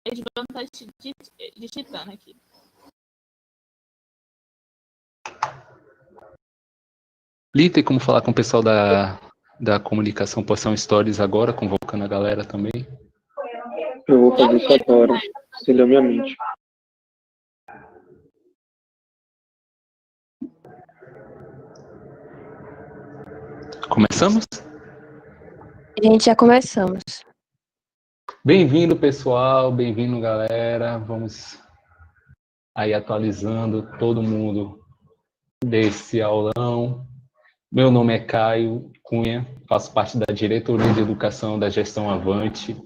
Edvan está digitando aqui. Li, tem como falar com o pessoal da comunicação Poção Stories agora, convocando a galera também? Eu vou fazer isso agora. Você leu minha mente. Começamos? Gente, já começamos. Bem-vindo, pessoal. Bem-vindo, galera. Vamos aí atualizando todo mundo desse aulão. Meu nome é Caio Cunha, faço parte da Diretoria de Educação da Gestão Avante.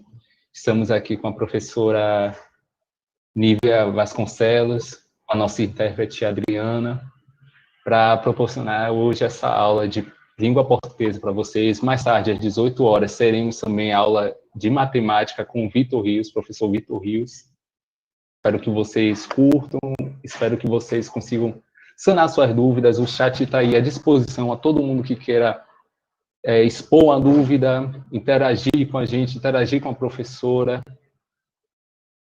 Estamos aqui com a professora Nívia Vasconcelos, a nossa intérprete Adriana, para proporcionar hoje essa aula de língua portuguesa para vocês. Mais tarde, às 18 horas, teremos também aula de matemática com o Vitor Rios, professor Vitor Rios. Espero que vocês curtam, espero que vocês consigam sanar suas dúvidas. O chat está aí à disposição a todo mundo que queira expor uma dúvida, interagir com a gente, interagir com a professora.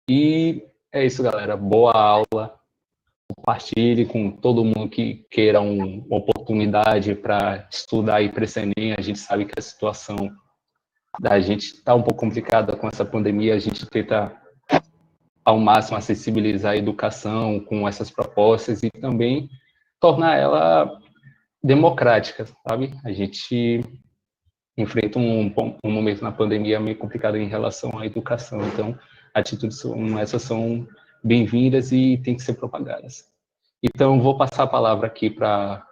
E é isso, galera. Boa aula. Compartilhe com todo mundo que queira uma oportunidade para estudar e para esse Enem. A gente sabe que a situação da gente está um pouco complicada com essa pandemia. A gente tenta, ao máximo, acessibilizar a educação com essas propostas e também tornar ela democrática, sabe? A gente enfrenta um momento na pandemia meio complicado em relação à educação. Então, atitudes como essas são bem-vindas e têm que ser propagadas. Então, vou passar a palavra aqui para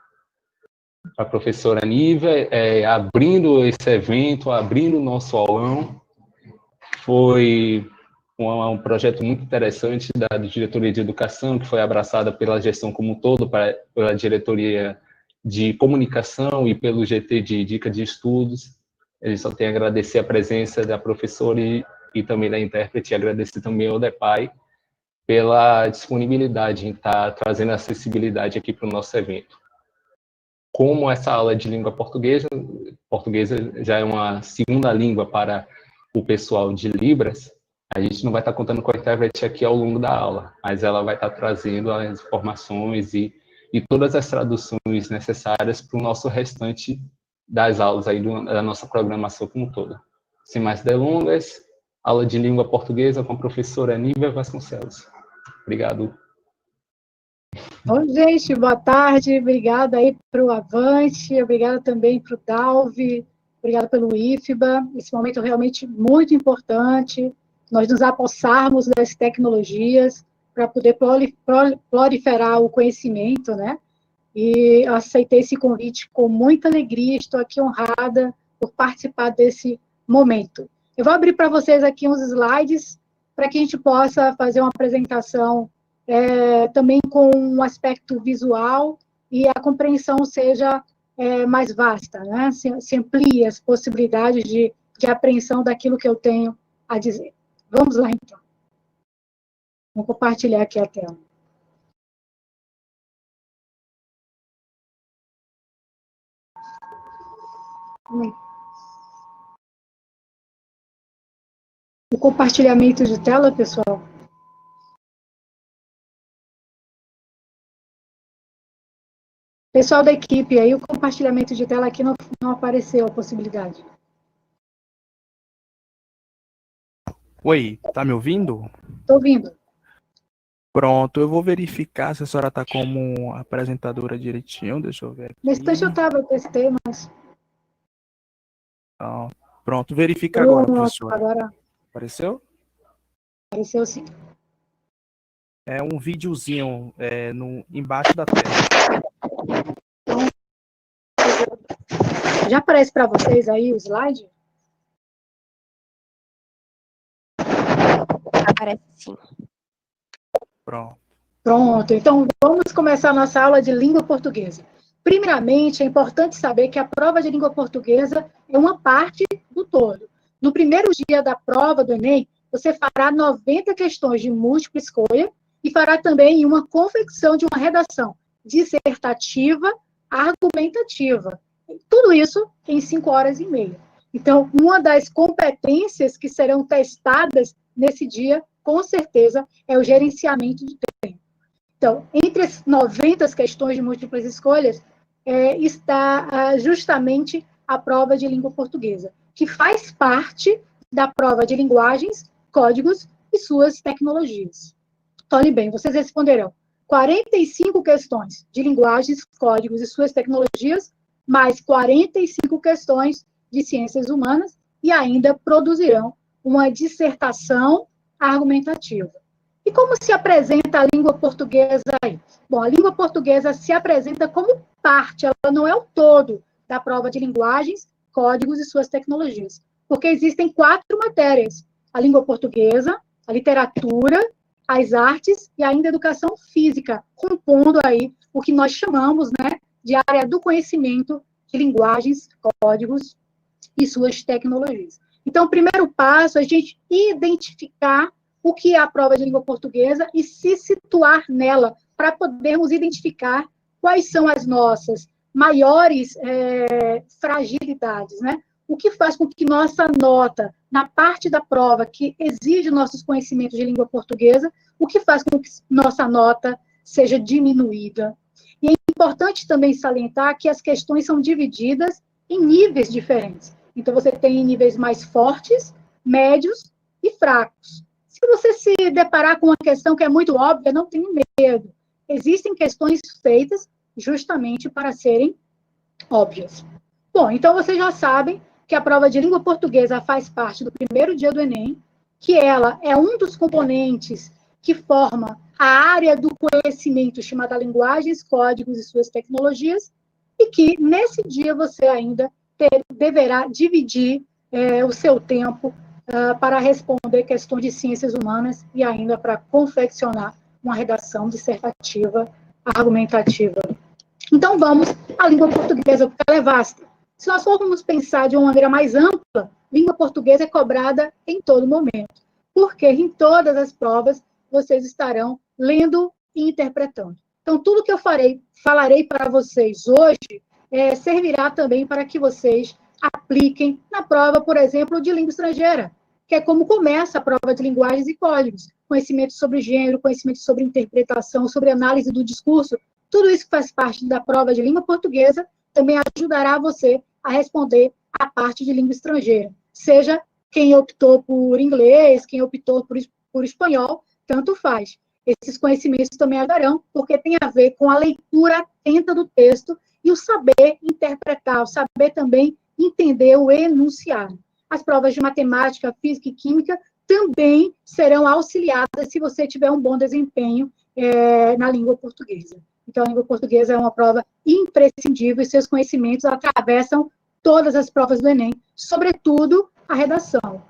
a professora Nívia, abrindo esse evento, abrindo o nosso aulão. Foi um projeto muito interessante da Diretoria de Educação, que foi abraçada pela gestão como um todo, pela Diretoria de Comunicação e pelo GT de Dica de Estudos. Eles só têm a agradecer a presença da professora e também da intérprete, e agradecer também ao DEPAI pela disponibilidade em estar trazendo acessibilidade aqui para o nosso evento. Como essa aula de língua portuguesa já é uma segunda língua para o pessoal de Libras, a gente não vai estar contando com a intérprete aqui ao longo da aula, mas ela vai estar trazendo as informações e todas as traduções necessárias para o nosso restante das aulas aí da nossa programação como toda. Sem mais delongas, aula de língua portuguesa com a professora Nívia Vasconcelos. Obrigado. Bom, gente, boa tarde. Obrigada aí para o Avante, obrigada também para o Dalvi, obrigada pelo IFBA. Esse momento realmente muito importante, nós nos apossarmos das tecnologias para poder proliferar o conhecimento, né? E aceitei esse convite com muita alegria, estou aqui honrada por participar desse momento. Eu vou abrir para vocês aqui uns slides para que a gente possa fazer uma apresentação também com um aspecto visual e a compreensão seja mais vasta, né? Se amplie as possibilidades de apreensão daquilo que eu tenho a dizer. Vamos lá, então. Vou compartilhar aqui a tela. O compartilhamento de tela, pessoal. Pessoal da equipe, aí o compartilhamento de tela aqui não apareceu a possibilidade. Oi, tá me ouvindo? Estou ouvindo. Pronto, eu vou verificar se a senhora tá como apresentadora direitinho, deixa eu ver aqui. Nesse texto eu testei, mas... Pronto, verifica agora, professora. Agora Apareceu? apareceu sim. É um videozinho embaixo da tela. Já aparece para vocês aí o slide? Aparece sim. Pronto, então vamos começar a nossa aula de língua portuguesa. Primeiramente, é importante saber que a prova de língua portuguesa é uma parte do todo. No primeiro dia da prova do Enem, você fará 90 questões de múltipla escolha e fará também uma confecção de uma redação dissertativa, argumentativa. Tudo isso em 5 horas e meia. Então, uma das competências que serão testadas nesse dia com certeza, é o gerenciamento do tempo. Então, entre as 90 questões de múltiplas escolhas, está justamente a prova de língua portuguesa, que faz parte da prova de linguagens, códigos e suas tecnologias. Olhem bem, vocês responderão 45 questões de linguagens, códigos e suas tecnologias, mais 45 questões de ciências humanas, e ainda produzirão uma dissertação argumentativa. E como se apresenta a língua portuguesa aí? Bom, a língua portuguesa se apresenta como parte, ela não é o todo da prova de linguagens, códigos e suas tecnologias, porque existem 4 matérias: a língua portuguesa, a literatura, as artes e ainda a educação física, compondo aí o que nós chamamos, né, de área do conhecimento de linguagens, códigos e suas tecnologias. Então, o primeiro passo é a gente identificar o que é a prova de língua portuguesa e se situar nela, para podermos identificar quais são as nossas maiores fragilidades, né? O que faz com que nossa nota, na parte da prova que exige nossos conhecimentos de língua portuguesa, o que faz com que nossa nota seja diminuída. E é importante também salientar que as questões são divididas em níveis diferentes. Então, você tem níveis mais fortes, médios e fracos. Se você se deparar com uma questão que é muito óbvia, não tenha medo. Existem questões feitas justamente para serem óbvias. Bom, então vocês já sabem que a prova de língua portuguesa faz parte do primeiro dia do Enem, que ela é um dos componentes que forma a área do conhecimento chamada linguagens, códigos e suas tecnologias, e que nesse dia você ainda deverá dividir o seu tempo para responder questões de ciências humanas e ainda para confeccionar uma redação dissertativa, argumentativa. Então, vamos à língua portuguesa, porque ela é vasta. Se nós formos pensar de uma maneira mais ampla, língua portuguesa é cobrada em todo momento, porque em todas as provas vocês estarão lendo e interpretando. Então, tudo que eu falarei para vocês hoje servirá também para que vocês apliquem na prova, por exemplo, de língua estrangeira, que é como começa a prova de linguagens e códigos. Conhecimento sobre gênero, conhecimento sobre interpretação, sobre análise do discurso, tudo isso que faz parte da prova de língua portuguesa também ajudará você a responder a parte de língua estrangeira. Seja quem optou por inglês, quem optou por espanhol, tanto faz. Esses conhecimentos também ajudarão, porque tem a ver com a leitura atenta do texto e o saber interpretar, o saber também entender o enunciado. As provas de matemática, física e química também serão auxiliadas se você tiver um bom desempenho na língua portuguesa. Então, a língua portuguesa é uma prova imprescindível e seus conhecimentos atravessam todas as provas do Enem, sobretudo a redação,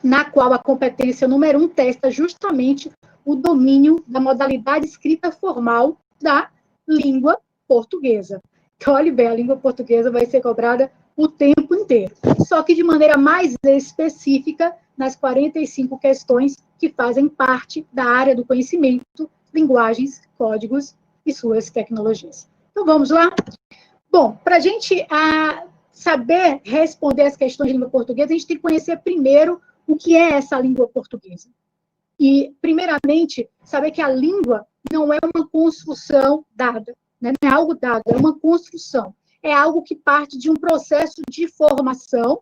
na qual a competência número 1 testa justamente o domínio da modalidade escrita formal da língua portuguesa. Então, olha bem, a língua portuguesa vai ser cobrada o tempo inteiro, só que de maneira mais específica nas 45 questões que fazem parte da área do conhecimento, linguagens, códigos e suas tecnologias. Então, vamos lá? Bom, para a gente saber responder as questões de língua portuguesa, a gente tem que conhecer primeiro o que é essa língua portuguesa. E, primeiramente, saber que a língua não é uma construção dada, né? Não é algo dado, é uma construção. É algo que parte de um processo de formação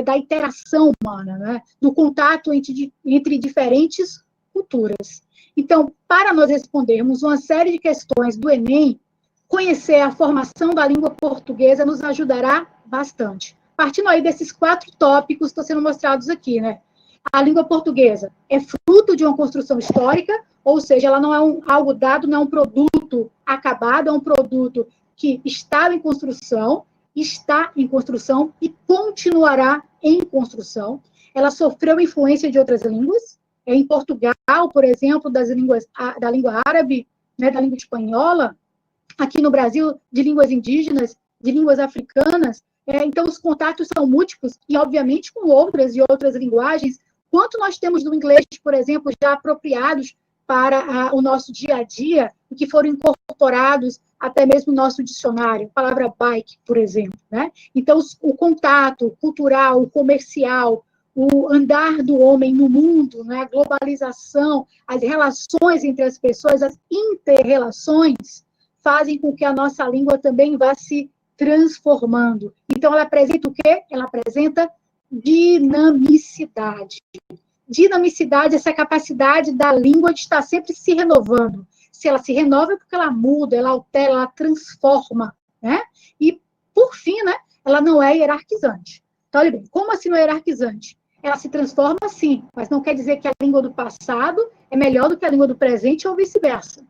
da interação humana, né? Do contato entre diferentes culturas. Então, para nós respondermos uma série de questões do Enem, conhecer a formação da língua portuguesa nos ajudará bastante. Partindo aí desses 4 tópicos que estão sendo mostrados aqui, né? A língua portuguesa é fruto de uma construção histórica, ou seja, ela não é algo dado, não é um produto acabado, é um produto que está em construção e continuará em construção. Ela sofreu influência de outras línguas. Em Portugal, por exemplo, da língua árabe, né, da língua espanhola, aqui no Brasil, de línguas indígenas, de línguas africanas. Então, os contatos são múltiplos e, obviamente, com outras e outras linguagens. Quanto nós temos do inglês, por exemplo, já apropriados para o nosso dia a dia e que foram incorporados até mesmo no nosso dicionário, a palavra bike, por exemplo, né? Então, o contato cultural, o comercial, o andar do homem no mundo, né, a globalização, as relações entre as pessoas, as inter-relações, fazem com que a nossa língua também vá se transformando. Então, ela apresenta o quê? Ela apresenta dinamicidade. Dinamicidade, essa capacidade da língua de estar sempre se renovando. Se ela se renova é porque ela muda, ela altera, ela transforma, né? E, por fim, né, ela não é hierarquizante. Então, olha bem, como assim não é hierarquizante? Ela se transforma, sim, mas não quer dizer que a língua do passado é melhor do que a língua do presente ou vice-versa.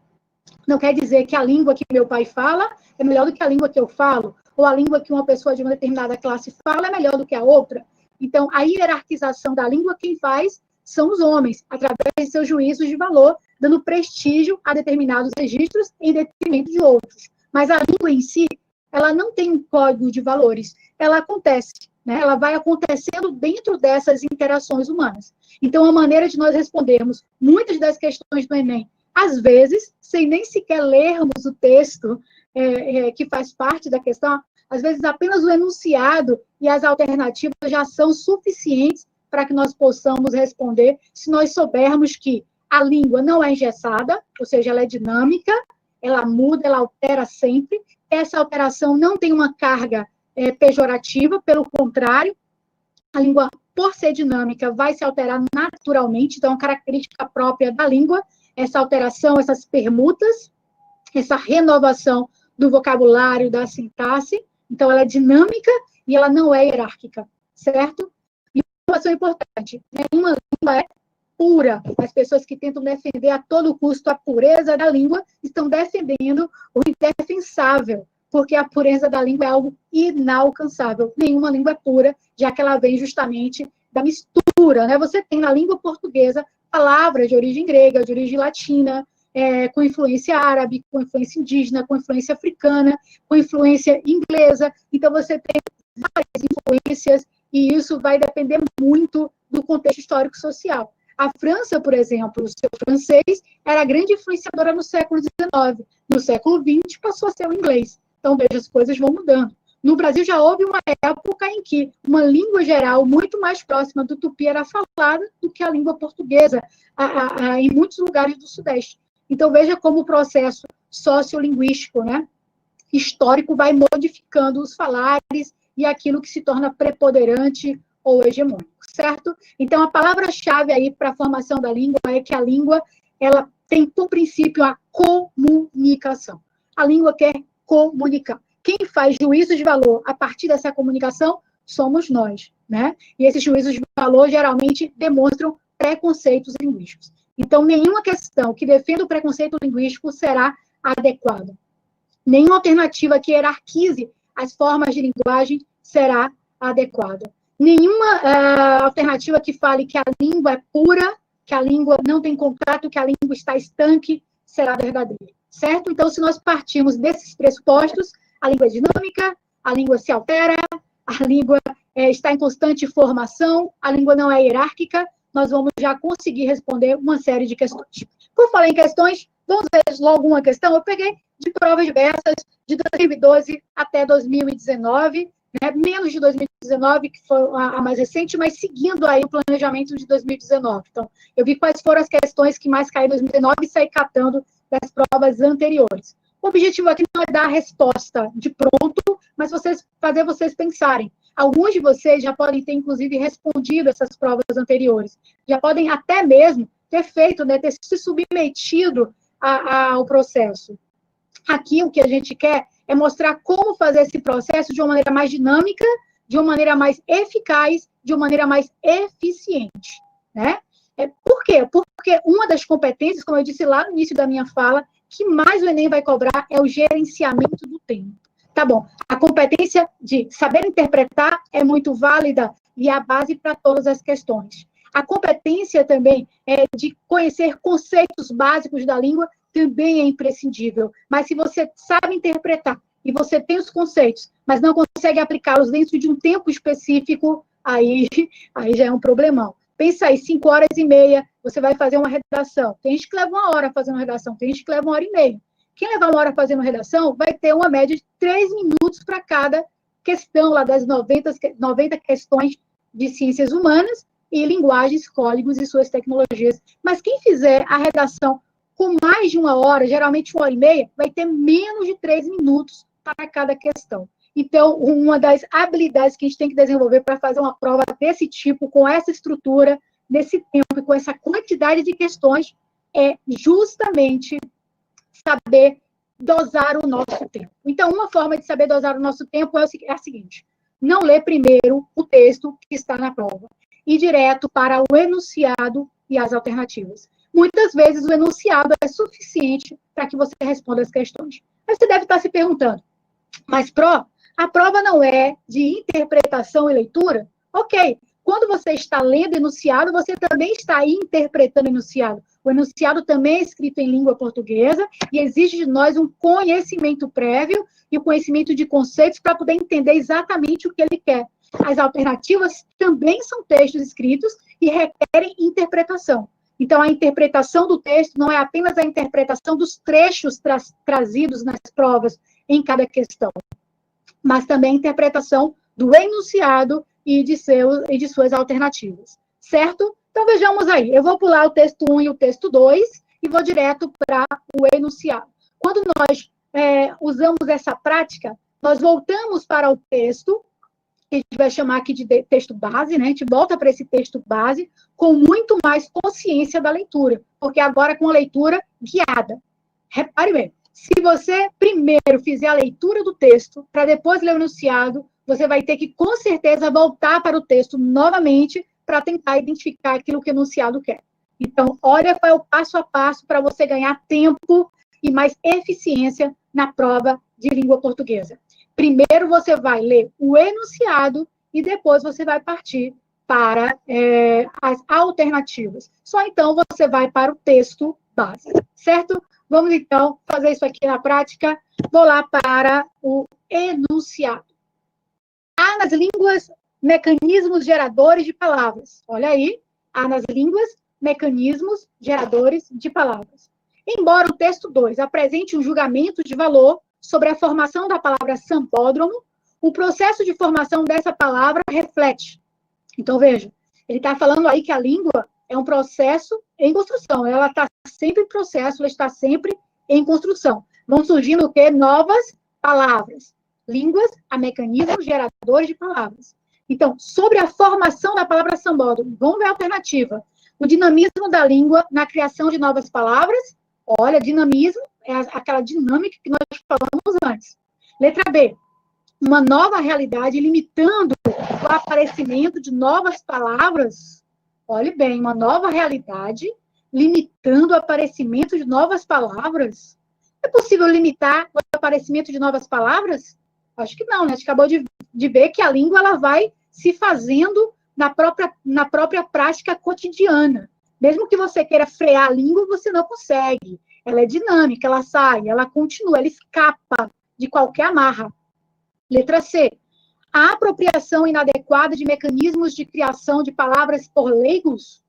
Não quer dizer que a língua que meu pai fala é melhor do que a língua que eu falo, ou a língua que uma pessoa de uma determinada classe fala é melhor do que a outra. Então, a hierarquização da língua, quem faz são os homens, através de seus juízos de valor, dando prestígio a determinados registros em detrimento de outros. Mas a língua em si, ela não tem um código de valores, ela acontece, né? Ela vai acontecendo dentro dessas interações humanas. Então, a maneira de nós respondermos muitas das questões do Enem, às vezes, sem nem sequer lermos o texto que faz parte da questão, às vezes apenas o enunciado e as alternativas já são suficientes para que nós possamos responder, se nós soubermos que a língua não é engessada, ou seja, ela é dinâmica, ela muda, ela altera sempre, essa alteração não tem uma carga pejorativa, pelo contrário, a língua, por ser dinâmica, vai se alterar naturalmente, então é uma característica própria da língua, essa alteração, essas permutas, essa renovação do vocabulário, da sintaxe, então ela é dinâmica e ela não é hierárquica, certo? E uma informação importante, nenhuma língua é pura. As pessoas que tentam defender a todo custo a pureza da língua estão defendendo o indefensável, porque a pureza da língua é algo inalcançável. Nenhuma língua é pura, já que ela vem justamente da mistura, né? Você tem na língua portuguesa palavras de origem grega, de origem latina, com influência árabe, com influência indígena, com influência africana, com influência inglesa. Então, você tem várias influências, e isso vai depender muito do contexto histórico-social. A França, por exemplo, o seu francês era a grande influenciadora no século XIX. No século XX, passou a ser o inglês. Então, veja, as coisas vão mudando. No Brasil, já houve uma época em que uma língua geral muito mais próxima do tupi era falada do que a língua portuguesa, em muitos lugares do Sudeste. Então, veja como o processo sociolinguístico, né, histórico, vai modificando os falares e aquilo que se torna preponderante ou hegemônico, certo? Então, a palavra-chave aí para a formação da língua é que a língua, ela tem, por princípio, a comunicação. A língua quer comunicar. Quem faz juízos de valor a partir dessa comunicação somos nós, né? E esses juízos de valor geralmente demonstram preconceitos linguísticos. Então, nenhuma questão que defenda o preconceito linguístico será adequada. Nenhuma alternativa que hierarquize as formas de linguagem será adequada. Nenhuma alternativa que fale que a língua é pura, que a língua não tem contato, que a língua está estanque, será verdadeira, certo? Então, se nós partirmos desses pressupostos, a língua é dinâmica, a língua se altera, a língua está em constante formação, a língua não é hierárquica, nós vamos já conseguir responder uma série de questões. Por falar em questões, vamos ver logo uma questão. Eu peguei de provas diversas, de 2012 até 2019, né? Menos de 2019, que foi a mais recente, mas seguindo aí o planejamento de 2019. Então, eu vi quais foram as questões que mais caíram em 2019 e saí catando das provas anteriores. O objetivo aqui não é dar a resposta de pronto, mas fazer vocês pensarem. Alguns de vocês já podem ter, inclusive, respondido essas provas anteriores. Já podem até mesmo ter feito, né, ter se submetido ao processo. Aqui, o que a gente quer é mostrar como fazer esse processo de uma maneira mais dinâmica, de uma maneira mais eficaz, de uma maneira mais eficiente, né? Por quê? Porque uma das competências, como eu disse lá no início da minha fala, que mais o Enem vai cobrar é o gerenciamento do tempo. Tá bom, a competência de saber interpretar é muito válida e é a base para todas as questões. A competência também de conhecer conceitos básicos da língua também é imprescindível. Mas se você sabe interpretar e você tem os conceitos, mas não consegue aplicá-los dentro de um tempo específico, aí já é um problemão. Pensa aí, 5h30, você vai fazer uma redação. Tem gente que leva 1 hora fazendo uma redação, tem gente que leva 1h30. Quem levar 1 hora fazendo redação vai ter uma média de 3 minutos para cada questão lá das 90 questões de ciências humanas, e linguagens, códigos e suas tecnologias. Mas quem fizer a redação com mais de 1 hora, geralmente 1 hora e meia, vai ter menos de 3 minutos para cada questão. Então, uma das habilidades que a gente tem que desenvolver para fazer uma prova desse tipo, com essa estrutura, nesse tempo e com essa quantidade de questões, é justamente saber dosar o nosso tempo. Então, uma forma de saber dosar o nosso tempo é a seguinte: não ler primeiro o texto que está na prova, ir direto para o enunciado e as alternativas. Muitas vezes o enunciado é suficiente para que você responda as questões. Mas você deve estar se perguntando, mas, a prova não é de interpretação e leitura? Ok. Quando você está lendo enunciado, você também está interpretando enunciado. O enunciado também é escrito em língua portuguesa e exige de nós um conhecimento prévio e o conhecimento de conceitos para poder entender exatamente o que ele quer. As alternativas também são textos escritos e requerem interpretação. Então, a interpretação do texto não é apenas a interpretação dos trechos trazidos nas provas em cada questão, mas também a interpretação do enunciado e de suas alternativas. Certo? Então, vejamos aí. Eu vou pular o texto 1 e o texto 2 e vou direto para o enunciado. Quando nós usamos essa prática, nós voltamos para o texto, que a gente vai chamar aqui de texto base, né? A gente volta para esse texto base com muito mais consciência da leitura, porque agora com a leitura guiada. Repare bem, se você primeiro fizer a leitura do texto, para depois ler o enunciado, você vai ter que, com certeza, voltar para o texto novamente para tentar identificar aquilo que o enunciado quer. Então, olha qual é o passo a passo para você ganhar tempo e mais eficiência na prova de língua portuguesa. Primeiro você vai ler o enunciado e depois você vai partir para as alternativas. Só então você vai para o texto base, certo? Vamos então fazer isso aqui na prática. Vou lá para o enunciado. Há nas línguas mecanismos geradores de palavras. Olha aí, há nas línguas mecanismos geradores de palavras. Embora o texto 2 apresente um julgamento de valor sobre a formação da palavra sambódromo, o processo de formação dessa palavra reflete. Então, veja, ele está falando aí que a língua é um processo em construção, ela está sempre em processo, ela está sempre em construção. Vão surgindo o quê? Novas palavras. Línguas a mecanismos geradores de palavras. Então, sobre a formação da palavra sambódromo, vamos ver a alternativa. O dinamismo da língua na criação de novas palavras. Olha, dinamismo é aquela dinâmica que nós falamos antes. Letra B. Uma nova realidade limitando o aparecimento de novas palavras. Olhe bem, uma nova realidade limitando o aparecimento de novas palavras. É possível limitar o aparecimento de novas palavras? Acho que não, né? A gente acabou de ver que a língua ela vai se fazendo na própria prática cotidiana. Mesmo que você queira frear a língua, você não consegue. Ela é dinâmica, ela sai, ela continua, ela escapa de qualquer amarra. Letra C. A apropriação inadequada de mecanismos de criação de palavras por leigos?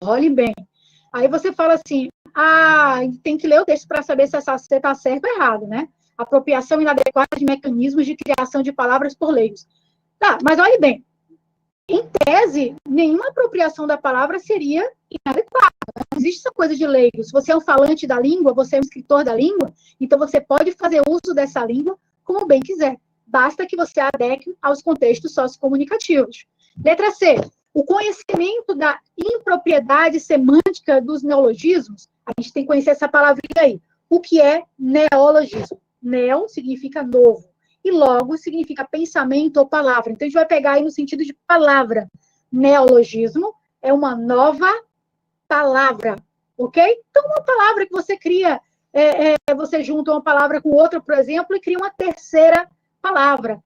Olhem bem. Aí você fala assim, tem que ler o texto para saber se você está certo ou errado, né? Apropriação inadequada de mecanismos de criação de palavras por leigos. Tá, mas olhe bem. Em tese, nenhuma apropriação da palavra seria inadequada. Não existe essa coisa de leigo. Se você é um falante da língua, você é um escritor da língua, então você pode fazer uso dessa língua como bem quiser. Basta que você adeque aos contextos sociocomunicativos. Letra C. O conhecimento da impropriedade semântica dos neologismos. A gente tem que conhecer essa palavrinha aí. O que é neologismo? Neo significa novo. E logo significa pensamento ou palavra. Então, a gente vai pegar aí no sentido de palavra. Neologismo é uma nova palavra, ok? Então, uma palavra que você cria, você junta uma palavra com outra, por exemplo, e cria uma terceira palavra.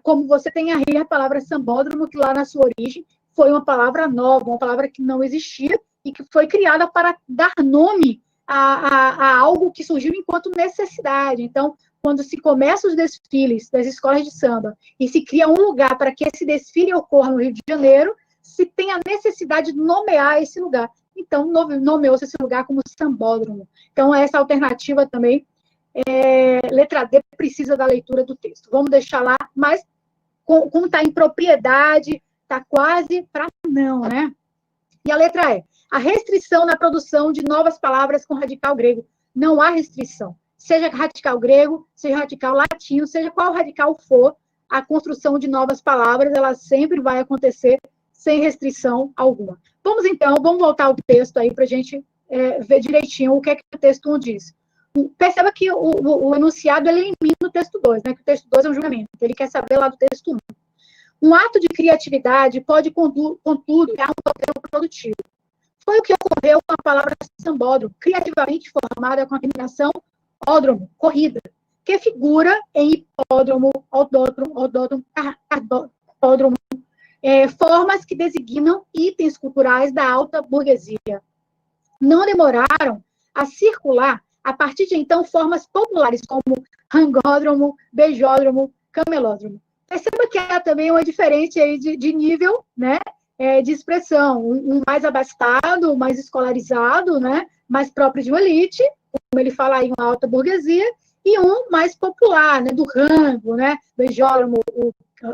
Como você tem aí a palavra sambódromo, que lá na sua origem foi uma palavra nova, uma palavra que não existia e que foi criada para dar nome a algo que surgiu enquanto necessidade. Então, quando se começa os desfiles das escolas de samba e se cria um lugar para que esse desfile ocorra no Rio de Janeiro, se tem a necessidade de nomear esse lugar. Então, nomeou-se esse lugar como sambódromo. Então, essa alternativa também, letra D, precisa da leitura do texto. Vamos deixar lá, mas como está em propriedade, está quase para não, né? E a letra E, a restrição na produção de novas palavras com radical grego. Não há restrição. Seja radical grego, seja radical latino, seja qual radical for, a construção de novas palavras, ela sempre vai acontecer sem restrição alguma. Vamos voltar ao texto aí para a gente ver direitinho o que é que o texto 1 diz. Perceba que o enunciado ele elimina o texto 2, né? Que o texto 2 é um julgamento, ele quer saber lá do texto 1. Um ato de criatividade pode, contudo, criar um modelo produtivo. Foi o que ocorreu com a palavra sambódromo, criativamente formada com a terminação ódromo, corrida, que figura em hipódromo, odódromo, cardódromo, formas que designam itens culturais da alta burguesia. Não demoraram a circular, a partir de então, formas populares como rangódromo, beijódromo, camelódromo. Perceba que há também uma diferença aí de nível, né, de expressão. Um mais abastado, mais escolarizado, né, mais próprio de uma elite, como ele fala aí, uma alta burguesia, e um mais popular, né, do rango, né, beijódromo,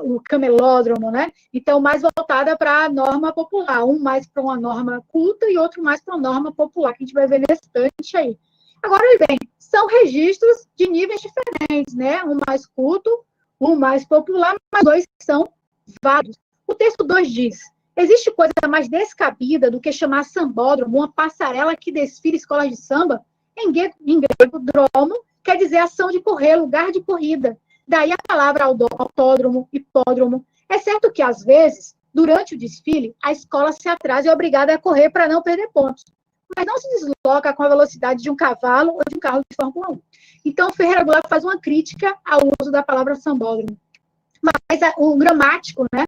o camelódromo, né? Então, mais voltada para a norma popular, um mais para uma norma culta e outro mais para uma norma popular, que a gente vai ver nesse instante aí. Agora, bem, são registros de níveis diferentes, né? Um mais culto, um mais popular, mas dois são válidos. O texto 2 diz, existe coisa mais descabida do que chamar sambódromo, uma passarela que desfila escolas de samba? Em grego, dromo, quer dizer ação de correr, lugar de corrida. Daí a palavra autódromo, hipódromo. É certo que, às vezes, durante o desfile, a escola se atrasa e é obrigada a correr para não perder pontos. Mas não se desloca com a velocidade de um cavalo ou de um carro de Fórmula 1. Então, Ferreira Goulart faz uma crítica ao uso da palavra sambódromo. Mas o gramático, né,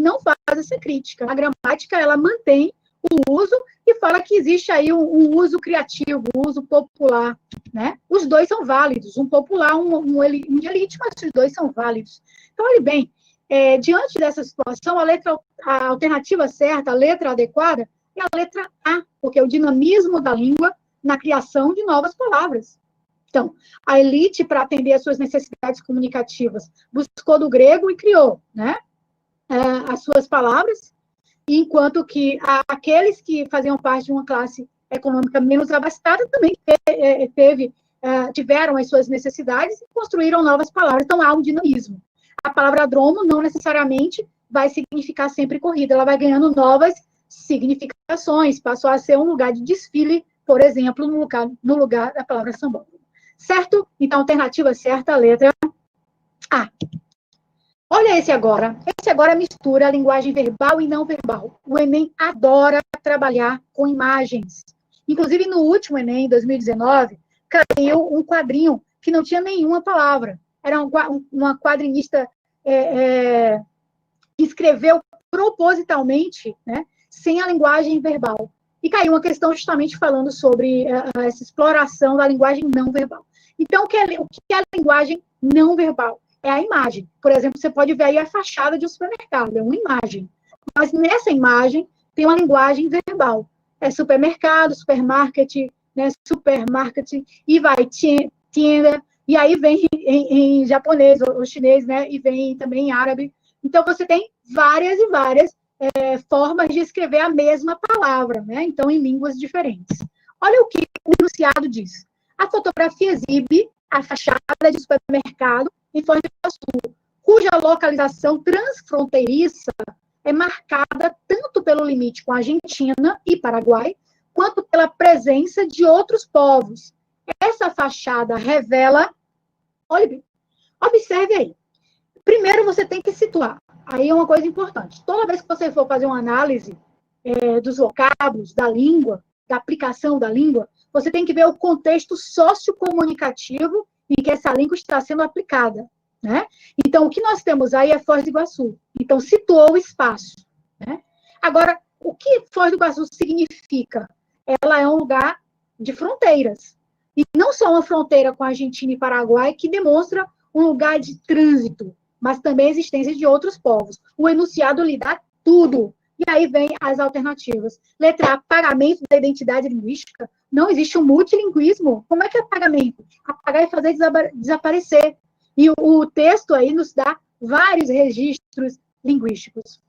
não faz essa crítica. A gramática, ela mantém o uso e fala que existe aí um uso criativo, um uso popular, né? Os dois são válidos, um popular, um de elite, mas os dois são válidos. Então, olhe bem, diante dessa situação, a alternativa certa, a letra adequada, é a letra A, porque é o dinamismo da língua na criação de novas palavras. Então, a elite, para atender às suas necessidades comunicativas, buscou do grego e criou, né, as suas palavras, enquanto que aqueles que faziam parte de uma classe econômica menos abastada também tiveram as suas necessidades e construíram novas palavras. Então, há um dinamismo. A palavra dromo não necessariamente vai significar sempre corrida, ela vai ganhando novas significações, passou a ser um lugar de desfile, por exemplo, no lugar da palavra sambódromo. Certo? Então, alternativa certa, a letra A. Olha esse agora. Esse agora mistura a linguagem verbal e não verbal. O Enem adora trabalhar com imagens. Inclusive, no último Enem, 2019, caiu um quadrinho que não tinha nenhuma palavra. Era uma quadrinista que escreveu propositalmente, né, sem a linguagem verbal. E caiu uma questão justamente falando sobre essa exploração da linguagem não verbal. Então, o que é a linguagem não verbal? É a imagem. Por exemplo, você pode ver aí a fachada de um supermercado, é uma imagem. Mas nessa imagem tem uma linguagem verbal. É supermercado, supermarket, né, supermarket, e vai tienda, e aí vem em japonês ou chinês, né, e vem também em árabe. Então, você tem várias e várias formas de escrever a mesma palavra, né? Então, em línguas diferentes. Olha o que o enunciado diz. A fotografia exibe a fachada de supermercado em Foz do Iguaçu, cuja localização transfronteiriça é marcada tanto pelo limite com a Argentina e Paraguai, quanto pela presença de outros povos. Essa fachada revela... Olha, observe aí. Primeiro, você tem que situar. Aí é uma coisa importante. Toda vez que você for fazer uma análise dos vocábulos, da língua, da aplicação da língua, você tem que ver o contexto sociocomunicativo em que essa língua está sendo aplicada, né? Então, o que nós temos aí é Foz do Iguaçu. Então, situou o espaço, né? Agora, o que Foz do Iguaçu significa? Ela é um lugar de fronteiras. E não só uma fronteira com a Argentina e Paraguai, que demonstra um lugar de trânsito, mas também a existência de outros povos. O enunciado lhe dá tudo. E aí vem as alternativas. Letra A, pagamento da identidade linguística. Não existe um multilinguismo. Como é que é pagamento? Apagar e fazer desaparecer. E o texto aí nos dá vários registros linguísticos.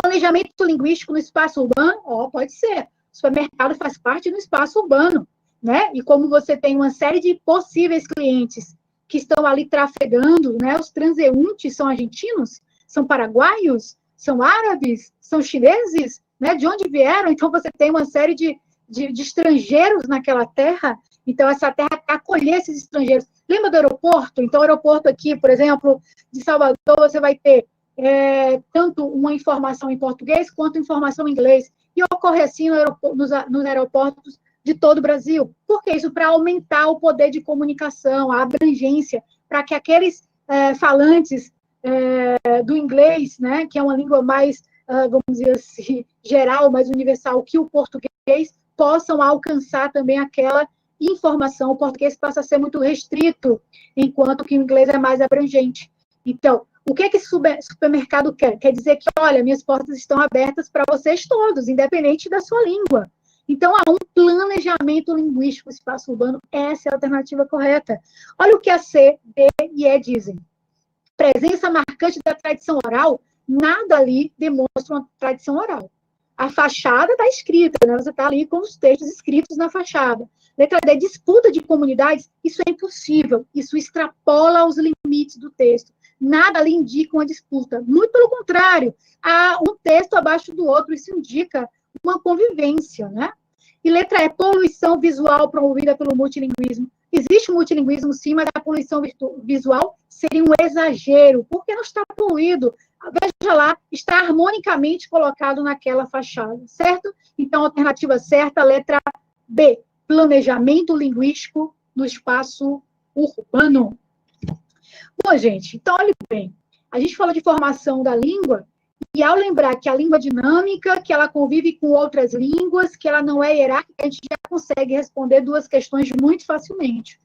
Planejamento linguístico no espaço urbano? Pode ser. O supermercado faz parte do espaço urbano, né? E como você tem uma série de possíveis clientes que estão ali trafegando, né? Os transeuntes são argentinos, são paraguaios, são árabes, são chineses, né? De onde vieram? Então, você tem uma série de estrangeiros naquela terra, então essa terra acolher esses estrangeiros. Lembra do aeroporto? Então, o aeroporto aqui, por exemplo, de Salvador, você vai ter tanto uma informação em português quanto informação em inglês. E ocorre assim nos aeroportos de todo o Brasil. Por que isso? Para aumentar o poder de comunicação, a abrangência, para que aqueles falantes do inglês, né, que é uma língua mais, vamos dizer assim, geral, mais universal que o português, possam alcançar também aquela informação. O português passa a ser muito restrito, enquanto que o inglês é mais abrangente. Então, o que esse supermercado quer? Quer dizer que, olha, minhas portas estão abertas para vocês todos, independente da sua língua. Então, há um planejamento linguístico no espaço urbano. Essa é a alternativa correta. Olha o que a C, D e E dizem. Presença marcante da tradição oral, nada ali demonstra uma tradição oral. A fachada está escrita, né? Você está ali com os textos escritos na fachada. Letra D, disputa de comunidades, isso é impossível, isso extrapola os limites do texto. Nada ali indica uma disputa. Muito pelo contrário, há um texto abaixo do outro, isso indica uma convivência, né? E letra E, poluição visual promovida pelo multilinguismo. Existe multilinguismo, sim, mas a poluição visual seria um exagero, porque não está poluído. Veja lá, está harmonicamente colocado naquela fachada, certo? Então, a alternativa certa, letra B, planejamento linguístico no espaço urbano. Bom, gente, então, olha bem, a gente falou de formação da língua, e ao lembrar que a língua é dinâmica, que ela convive com outras línguas, que ela não é hierárquica, a gente já consegue responder duas questões muito facilmente.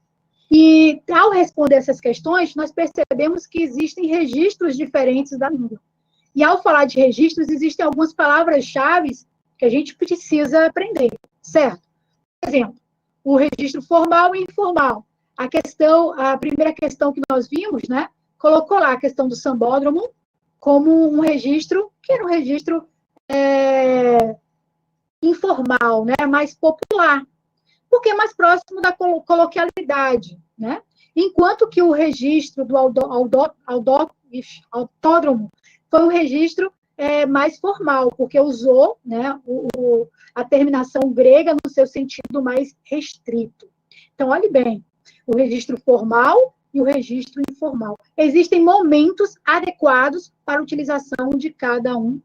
E, ao responder essas questões, nós percebemos que existem registros diferentes da língua. E, ao falar de registros, existem algumas palavras-chave que a gente precisa aprender, certo? Por exemplo, o registro formal e informal. A primeira questão que nós vimos, né, colocou lá a questão do sambódromo como um registro, que era um registro informal, né, mais popular, porque é mais próximo da coloquialidade, né? Enquanto que o registro do autódromo foi um registro mais formal, porque usou, né, a terminação grega no seu sentido mais restrito. Então, olhe bem, o registro formal e o registro informal. Existem momentos adequados para a utilização de cada um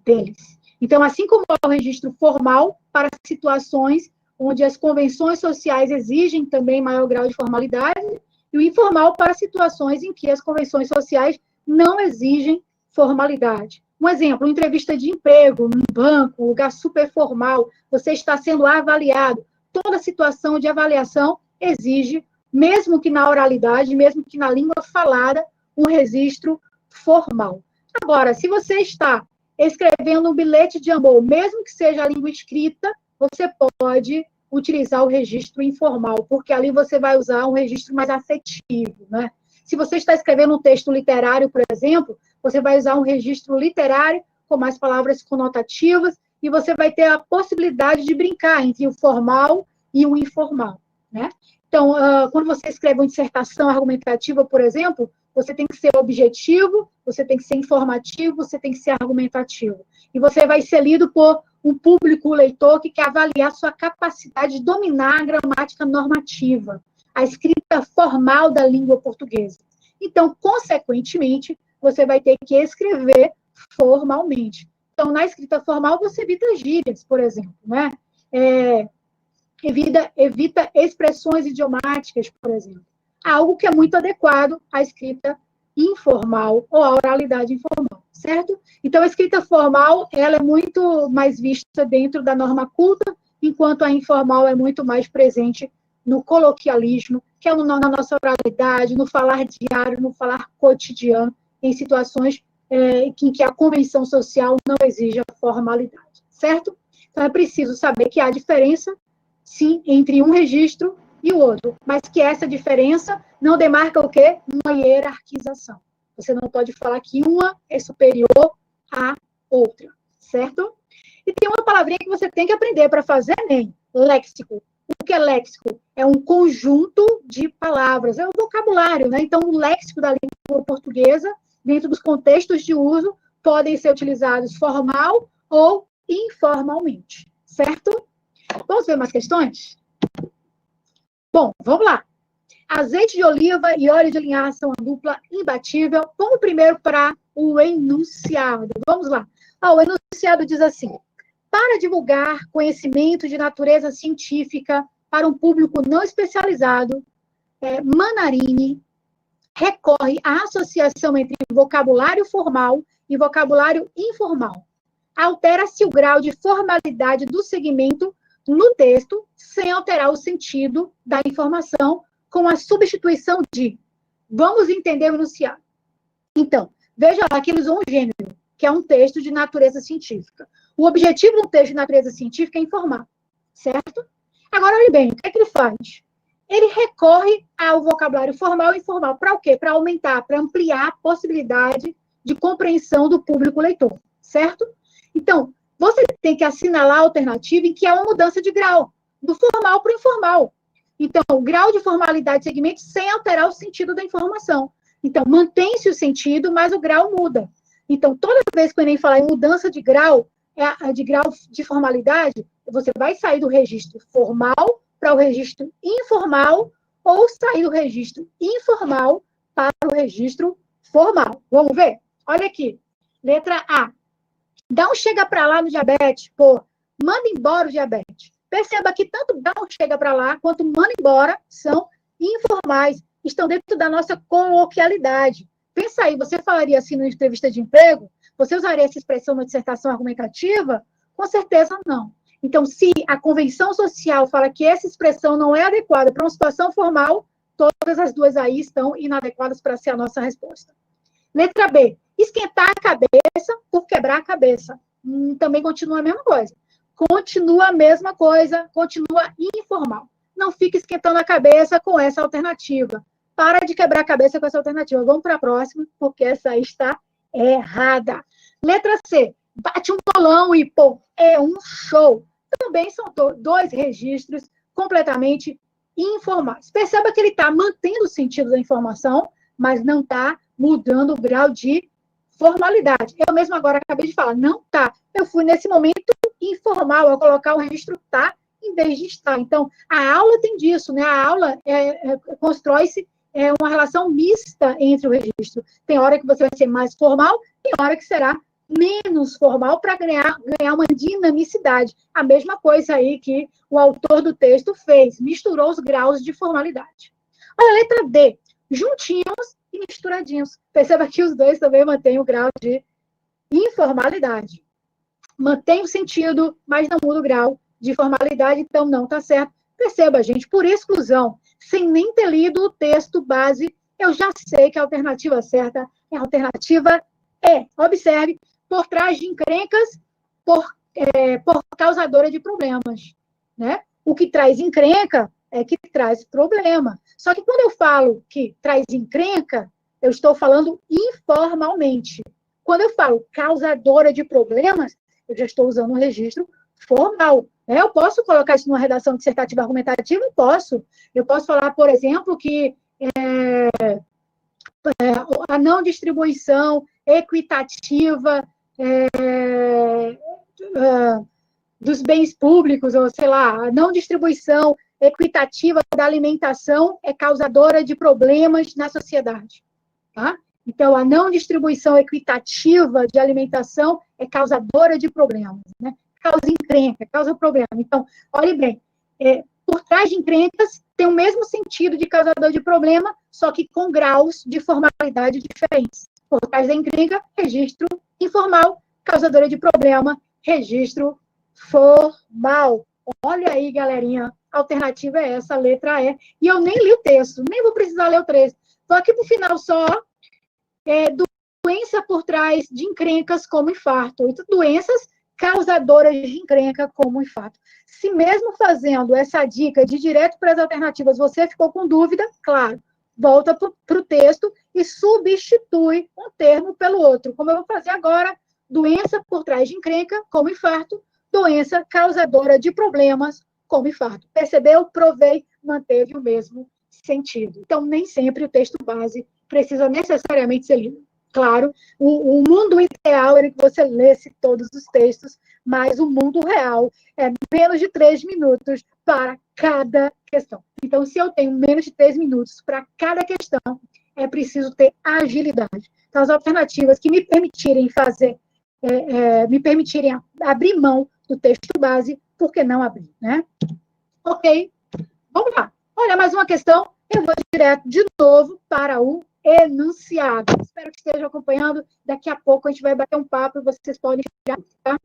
deles. Então, assim como há o registro formal para situações onde as convenções sociais exigem também maior grau de formalidade, e o informal para situações em que as convenções sociais não exigem formalidade. Um exemplo, uma entrevista de emprego, num banco, um lugar super formal, você está sendo avaliado. Toda situação de avaliação exige, mesmo que na oralidade, mesmo que na língua falada, um registro formal. Agora, se você está escrevendo um bilhete de amor, mesmo que seja a língua escrita, você pode utilizar o registro informal, porque ali você vai usar um registro mais afetivo, né? Se você está escrevendo um texto literário, por exemplo, você vai usar um registro literário com mais palavras conotativas e você vai ter a possibilidade de brincar entre o formal e o informal, né? Então, quando você escreve uma dissertação argumentativa, por exemplo, você tem que ser objetivo, você tem que ser informativo, você tem que ser argumentativo. E você vai ser lido por um público leitor que quer avaliar sua capacidade de dominar a gramática normativa, a escrita formal da língua portuguesa. Então, consequentemente, você vai ter que escrever formalmente. Então, na escrita formal, você evita gírias, por exemplo, né? Evita expressões idiomáticas, por exemplo. Algo que é muito adequado à escrita informal ou à oralidade informal, certo? Então, a escrita formal, ela é muito mais vista dentro da norma culta, enquanto a informal é muito mais presente no coloquialismo, que é na nossa oralidade, no falar diário, no falar cotidiano, em situações em que a convenção social não exige a formalidade, certo? Então, é preciso saber que há diferença, sim, entre um registro e o outro, mas que essa diferença não demarca o quê? Uma hierarquização. Você não pode falar que uma é superior à outra, certo? E tem uma palavrinha que você tem que aprender para fazer Enem, léxico. O que é léxico? É um conjunto de palavras, é o vocabulário, né? Então, o léxico da língua portuguesa, dentro dos contextos de uso, podem ser utilizados formal ou informalmente, certo? Vamos ver mais questões? Bom, vamos lá. Azeite de oliva e óleo de linhaça são a dupla imbatível. Vamos primeiro para o enunciado. Vamos lá. O enunciado diz assim: para divulgar conhecimento de natureza científica para um público não especializado, Manarini recorre à associação entre vocabulário formal e vocabulário informal. Altera-se o grau de formalidade do segmento no texto, sem alterar o sentido da informação, com a substituição de. Vamos entender o enunciado. Então, veja lá que ele usou um gênero, que é um texto de natureza científica. O objetivo do texto de natureza científica é informar, certo? Agora, olhe bem, o que é que ele faz? Ele recorre ao vocabulário formal e informal. Para o quê? Para aumentar, para ampliar a possibilidade de compreensão do público leitor, certo? Então, você tem que assinalar a alternativa em que há uma mudança de grau, do formal para o informal. Então, o grau de formalidade de segmento sem alterar o sentido da informação. Então, mantém-se o sentido, mas o grau muda. Então, toda vez que o Enem falar em mudança de grau de formalidade, você vai sair do registro formal para o registro informal ou sair do registro informal para o registro formal. Vamos ver? Olha aqui. Letra A. Dá um chega para lá no diabetes, pô, manda embora o diabetes. Perceba que tanto dá um chega para lá quanto manda embora são informais, estão dentro da nossa coloquialidade. Pensa aí, você falaria assim numa entrevista de emprego? Você usaria essa expressão na dissertação argumentativa? Com certeza não. Então, se a convenção social fala que essa expressão não é adequada para uma situação formal, todas as duas aí estão inadequadas para ser a nossa resposta. Letra B. Esquentar a cabeça por quebrar a cabeça. Também continua a mesma coisa. Continua a mesma coisa, continua informal. Não fique esquentando a cabeça com essa alternativa. Para de quebrar a cabeça com essa alternativa. Vamos para a próxima, porque essa aí está errada. Letra C. Bate um bolão e, pô, é um show. Também são dois registros completamente informais. Perceba que ele está mantendo o sentido da informação, mas não está mudando o grau de formalidade. Eu mesmo agora acabei de falar, não tá. Eu fui nesse momento informal, eu colocar o registro tá em vez de estar. Então, a aula tem disso, né? A aula constrói-se uma relação mista entre o registro. Tem hora que você vai ser mais formal, tem hora que será menos formal para ganhar uma dinamicidade. A mesma coisa aí que o autor do texto fez, misturou os graus de formalidade. Olha a letra D, juntinhos e misturadinhos. Perceba que os dois também mantêm o grau de informalidade. Mantém o sentido, mas não muda o grau de formalidade, então não está certo. Perceba, gente, por exclusão, sem nem ter lido o texto base, eu já sei que a alternativa certa é a alternativa E. Observe, por trás de encrencas, por causadora de problemas, né? O que traz encrenca é que traz problema. Só que quando eu falo que traz encrenca, eu estou falando informalmente. Quando eu falo causadora de problemas, eu já estou usando um registro formal. Né? Eu posso colocar isso numa redação dissertativa argumentativa? Posso. Eu posso falar, por exemplo, que a não distribuição equitativa dos bens públicos, ou sei lá, a não distribuição equitativa da alimentação é causadora de problemas na sociedade. Tá? Então, a não distribuição equitativa de alimentação é causadora de problemas, né? Causa encrenca, causa problema. Então, olhe bem, por trás de encrencas tem o mesmo sentido de causador de problema, só que com graus de formalidade diferentes. Por trás da encrenca, registro informal, causadora de problema, registro formal. Olha aí, galerinha, a alternativa é essa, a letra E. E eu nem li o texto, nem vou precisar ler o texto. Estou aqui para o final só, doença por trás de encrencas como infarto. Doenças causadoras de encrenca como infarto. Se mesmo fazendo essa dica de direto para as alternativas, você ficou com dúvida, claro, volta para o texto e substitui um termo pelo outro, como eu vou fazer agora Doença por trás de encrenca, como infarto. Doença causadora de problemas, como infarto. Percebeu? Provei, manteve o mesmo sentido. Então, nem sempre o texto base precisa necessariamente ser lido. Claro, o mundo ideal era que você lesse todos os textos, mas o mundo real é menos de 3 minutos para cada questão. Então, se eu tenho menos de 3 minutos para cada questão, é preciso ter agilidade. Então, as alternativas que me permitirem fazer, me permitirem abrir mão do texto base, por que não abrir, né? Ok, vamos lá. Olha, mais uma questão, eu vou direto de novo para o enunciado. Espero que estejam acompanhando, daqui a pouco a gente vai bater um papo e vocês podem chegar, tá?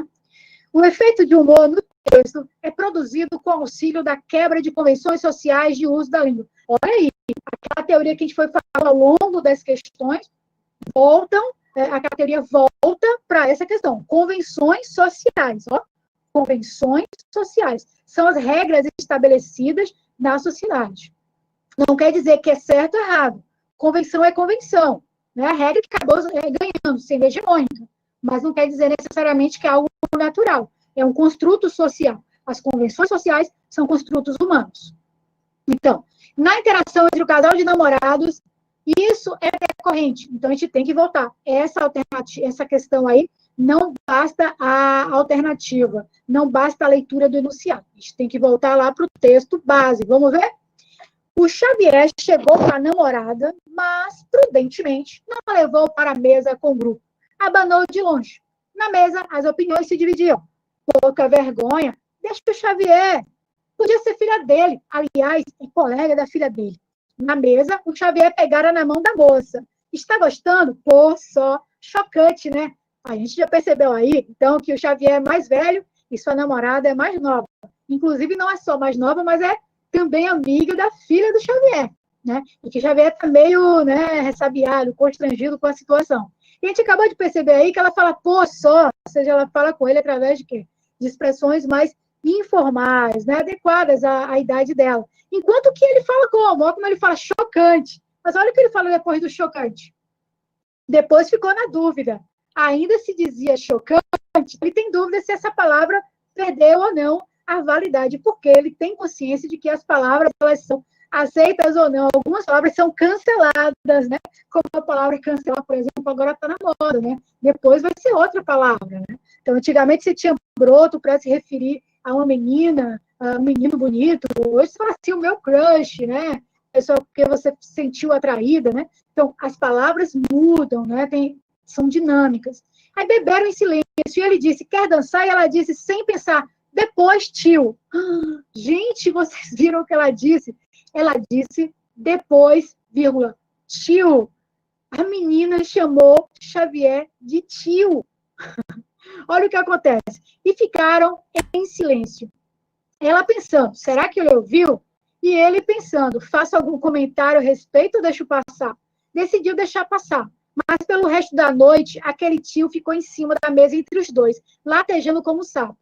O efeito de humor no texto é produzido com auxílio da quebra de convenções sociais de uso da língua. Olha aí, aquela teoria que a gente foi falando ao longo das questões, a teoria volta para essa questão. Convenções sociais, ó. Convenções sociais. São as regras estabelecidas na sociedade. Não quer dizer que é certo ou errado. Convenção é convenção. Né? A regra que acabou ganhando, sendo hegemônica. Mas não quer dizer necessariamente que é algo natural. É um construto social. As convenções sociais são construtos humanos. Então, na interação entre o casal de namorados, isso é decorrente. Então, a gente tem que voltar. Essa questão aí, não basta a alternativa, não basta a leitura do enunciado. A gente tem que voltar lá para o texto base. Vamos ver? O Xavier chegou para a namorada, mas, prudentemente, não a levou para a mesa com o grupo. Abanou de longe. Na mesa, as opiniões se dividiam. Pouca vergonha. Deixa o Xavier. Podia ser filha dele. Aliás, é colega da filha dele. Na mesa, o Xavier pegara na mão da moça. Está gostando? Pô, só. Chocante, né? A gente já percebeu aí, então, que o Xavier é mais velho e sua namorada é mais nova. Inclusive, não é só mais nova, mas é também amiga da filha do Xavier, né? E que o Xavier está meio, né, ressabiado, constrangido com a situação. E a gente acabou de perceber aí que ela fala, pô, só, ou seja, ela fala com ele através de quê? De expressões mais informais, né, adequadas à idade dela. Enquanto que ele fala como? Olha como ele fala chocante. Mas olha o que ele fala depois do chocante. Depois ficou na dúvida. Ainda se dizia chocante, ele tem dúvida se essa palavra perdeu ou não a validade, porque ele tem consciência de que as palavras elas são aceitas ou não. Algumas palavras são canceladas, né? Como a palavra cancelar, por exemplo, agora está na moda, né? Depois vai ser outra palavra, né? Então, antigamente você tinha broto para se referir a uma menina, a um menino bonito. Hoje você fala assim, o meu crush, né? É só porque você se sentiu atraída, né? Então, as palavras mudam, né? São dinâmicas. Aí beberam em silêncio e ele disse, quer dançar? E ela disse, sem pensar, depois, tio. Gente, vocês viram o que ela disse? Ela disse, depois, vírgula, tio. A menina chamou Xavier de tio. Olha o que acontece. E ficaram em silêncio. Ela pensando, será que ele ouviu? E ele pensando, faço algum comentário a respeito ou deixo passar? Decidiu deixar passar. Mas pelo resto da noite, aquele tio ficou em cima da mesa entre os dois, latejando como sapo.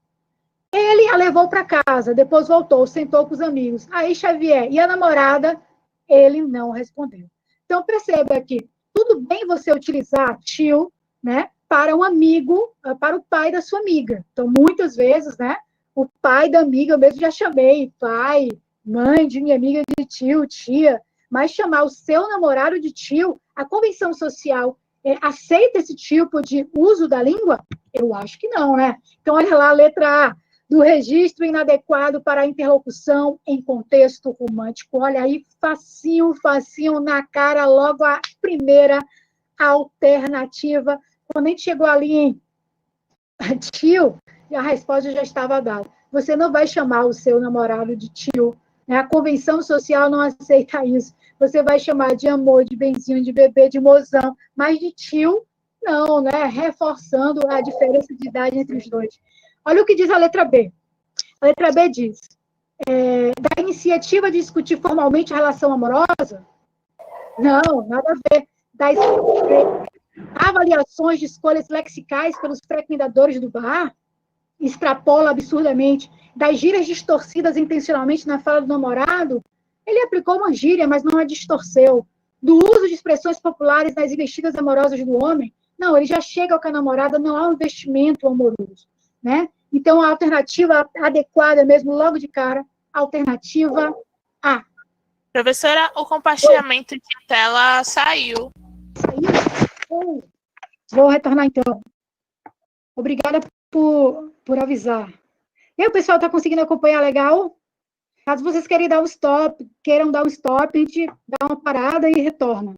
Ele a levou para casa, depois voltou, sentou com os amigos. Aí Xavier e a namorada, ele não respondeu. Então, perceba que tudo bem você utilizar tio, né, para um amigo, para o pai da sua amiga. Então, muitas vezes, né, o pai da amiga, eu mesmo já chamei pai, mãe de minha amiga de tio, tia, mas chamar o seu namorado de tio, a convenção social aceita esse tipo de uso da língua? Eu acho que não, né? Então, olha lá a letra A, do registro inadequado para a interlocução em contexto romântico. Olha aí, facinho, facinho na cara, logo a primeira alternativa. Quando a gente chegou ali em tio, a resposta já estava dada. Você não vai chamar o seu namorado de tio, né? A convenção social não aceita isso. Você vai chamar de amor, de benzinho, de bebê, de mozão, mas de tio, não, né? Reforçando a diferença de idade entre os dois. Olha o que diz a letra B. A letra B diz, da iniciativa de discutir formalmente a relação amorosa? Não, nada a ver. Das avaliações de escolhas lexicais pelos frequentadores do bar? Extrapola absurdamente. Das gírias distorcidas intencionalmente na fala do namorado? Ele aplicou uma gíria, mas não a distorceu. Do uso de expressões populares nas investidas amorosas do homem? Não, ele já chega com a namorada, não há um investimento amoroso, né? Então, a alternativa adequada mesmo, logo de cara, alternativa A. Professora, o compartilhamento de tela saiu. Saiu? Vou retornar, então. Obrigada por avisar. E aí, o pessoal está conseguindo acompanhar legal? Caso vocês queiram dar um stop, a gente dá uma parada e retorna.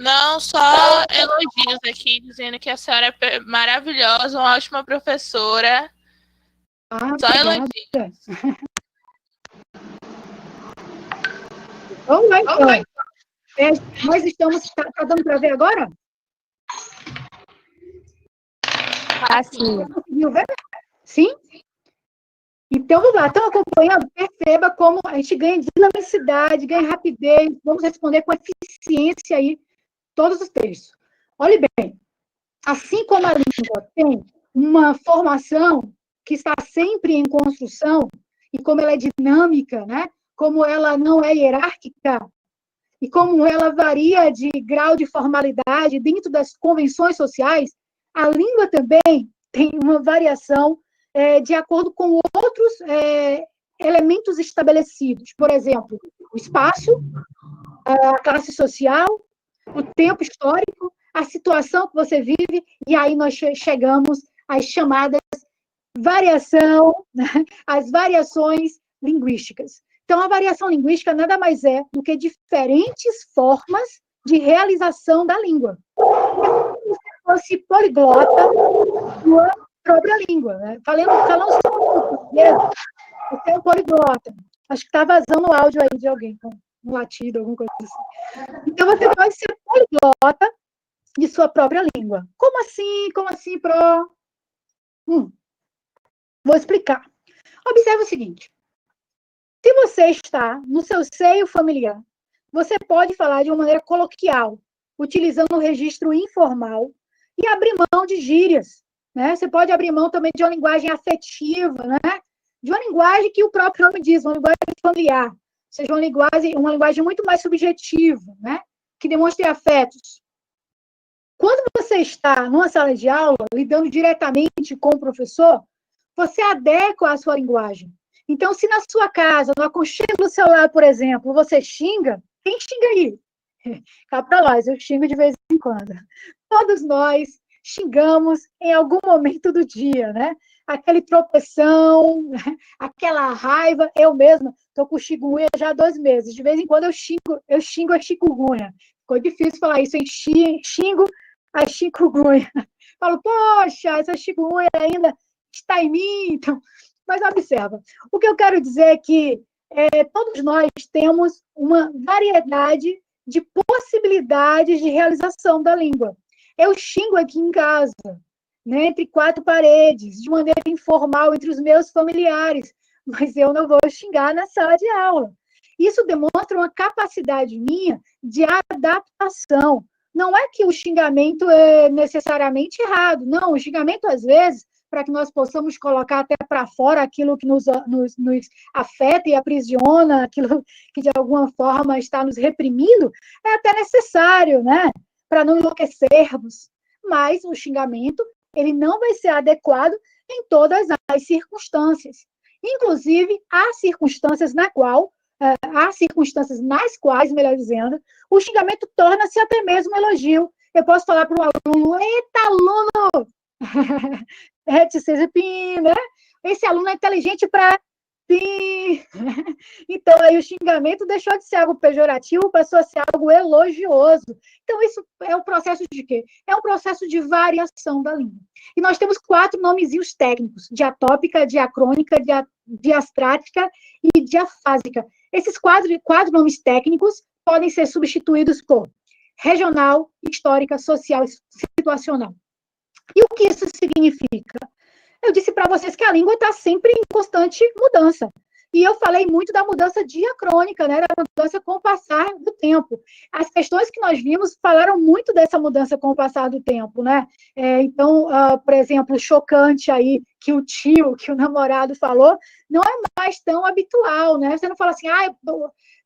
Não, só elogios aqui, dizendo que a senhora é maravilhosa, uma ótima professora. Só elogios. Vamos lá, então. Nós estamos... Tá dando para ver agora? Assim. Conseguiu ver? Sim? Então, vamos lá. Estão acompanhando? Perceba como a gente ganha dinamicidade, ganha rapidez. Vamos responder com eficiência aí todos os textos. Olhe bem, assim como a língua tem uma formação que está sempre em construção, e como ela é dinâmica, né? Como ela não é hierárquica, e como ela varia de grau de formalidade dentro das convenções sociais, a língua também tem uma variação de acordo com outros elementos estabelecidos. Por exemplo, o espaço, a classe social, o tempo histórico, a situação que você vive, e aí nós chegamos às chamadas variação, né? As variações linguísticas. Então, a variação linguística nada mais é do que diferentes formas de realização da língua. É como se fosse poliglota sua própria língua. Né? Falando sobre português, você é um poliglota. Acho que está vazando o áudio aí de alguém, um latido, alguma coisa assim. Então, você pode ser poliglota de sua própria língua. Como assim? Como assim, Pro? Vou explicar. Observe o seguinte. Se você está no seu seio familiar, você pode falar de uma maneira coloquial, utilizando o registro informal e abrir mão de gírias. Né? Você pode abrir mão também de uma linguagem afetiva, né? De uma linguagem que o próprio nome diz, uma linguagem familiar, ou seja, uma linguagem muito mais subjetiva, né? Que demonstre afetos. Quando você está numa sala de aula, lidando diretamente com o professor, você adequa a sua linguagem. Então, se na sua casa, no aconchego do celular, por exemplo, você xinga, quem xinga aí? Cá para nós, eu xingo de vez em quando. Todos nós xingamos em algum momento do dia, né? Aquele tropeção, né? Aquela raiva. Eu mesma estou com chikungunya já há 2 meses. De vez em quando eu xingo a chikungunya. Ficou difícil falar isso, hein? Xingo a chikungunya. Falo, poxa, essa chikungunya ainda está em mim. Então, mas observa, o que eu quero dizer é que todos nós temos uma variedade de possibilidades de realização da língua. Eu xingo aqui em casa, né, entre 4 paredes, de maneira informal entre os meus familiares, mas eu não vou xingar na sala de aula. Isso demonstra uma capacidade minha de adaptação. Não é que o xingamento é necessariamente errado, não, o xingamento, às vezes, para que nós possamos colocar até para fora aquilo que nos afeta e aprisiona, aquilo que de alguma forma está nos reprimindo, é até necessário, né? Para não enlouquecermos. Mas o xingamento, ele não vai ser adequado em todas as circunstâncias. Inclusive, há circunstâncias nas quais, melhor dizendo, o xingamento torna-se até mesmo um elogio. Eu posso falar para um aluno, eita, aluno! Pim, né? Esse aluno é inteligente para pim. Então, aí o xingamento deixou de ser algo pejorativo, passou a ser algo elogioso. Então, isso é um processo de quê? É um processo de variação da língua. E nós temos 4 nomezinhos técnicos: diatópica, diacrônica, diastrática e diafásica. Esses 4 nomes técnicos podem ser substituídos por regional, histórica, social e situacional. E o que isso significa? Eu disse para vocês que a língua está sempre em constante mudança. E eu falei muito da mudança diacrônica, né, da mudança com o passar do tempo. As questões que nós vimos falaram muito dessa mudança com o passar do tempo, né? Então, por exemplo, chocante aí que o namorado falou, não é mais tão habitual, né? Você não fala assim,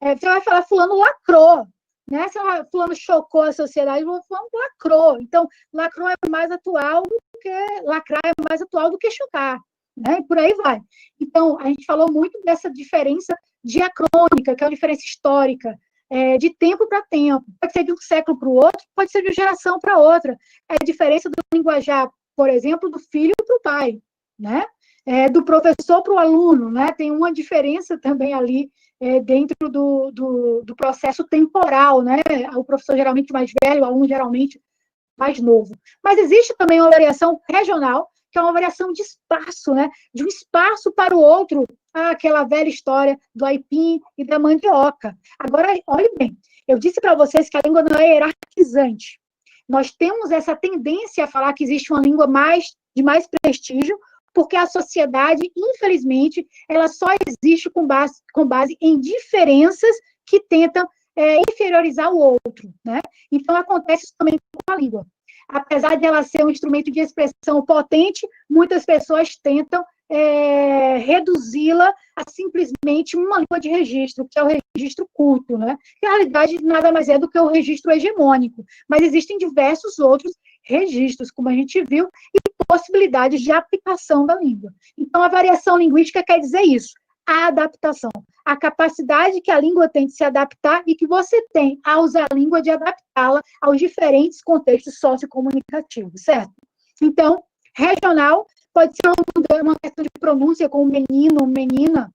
você vai falar fulano lacrou. Né? Se fulano chocou a sociedade, fulano lacrou. Então, lacrou é mais atual do que lacrar é mais atual do que chocar, né? E por aí vai. Então, a gente falou muito dessa diferença diacrônica, que é uma diferença histórica, de tempo para tempo. Pode ser de um século para o outro, pode ser de uma geração para outra. É a diferença do linguajar, por exemplo, do filho para o pai, né? Do professor para o aluno, né? Tem uma diferença também ali dentro do processo temporal, né? O professor geralmente mais velho, o aluno geralmente mais novo. Mas existe também uma variação regional, que é uma variação de espaço, né? De um espaço para o outro, aquela velha história do aipim e da mandioca. Agora, olhe bem, eu disse para vocês que a língua não é hierarquizante. Nós temos essa tendência a falar que existe uma língua de mais prestígio, porque a sociedade, infelizmente, ela só existe com base em diferenças que tentam inferiorizar o outro, né? Então, acontece isso também com a língua. Apesar de ela ser um instrumento de expressão potente, muitas pessoas tentam reduzi-la a simplesmente uma língua de registro, que é o registro culto, né? Que, na realidade, nada mais é do que o registro hegemônico. Mas existem diversos outros registros, como a gente viu, e possibilidades de aplicação da língua. Então, a variação linguística quer dizer isso, a adaptação, a capacidade que a língua tem de se adaptar e que você tem, ao usar a língua, de adaptá-la aos diferentes contextos sociocomunicativos, certo? Então, regional pode ser uma questão de pronúncia, como menino, menina,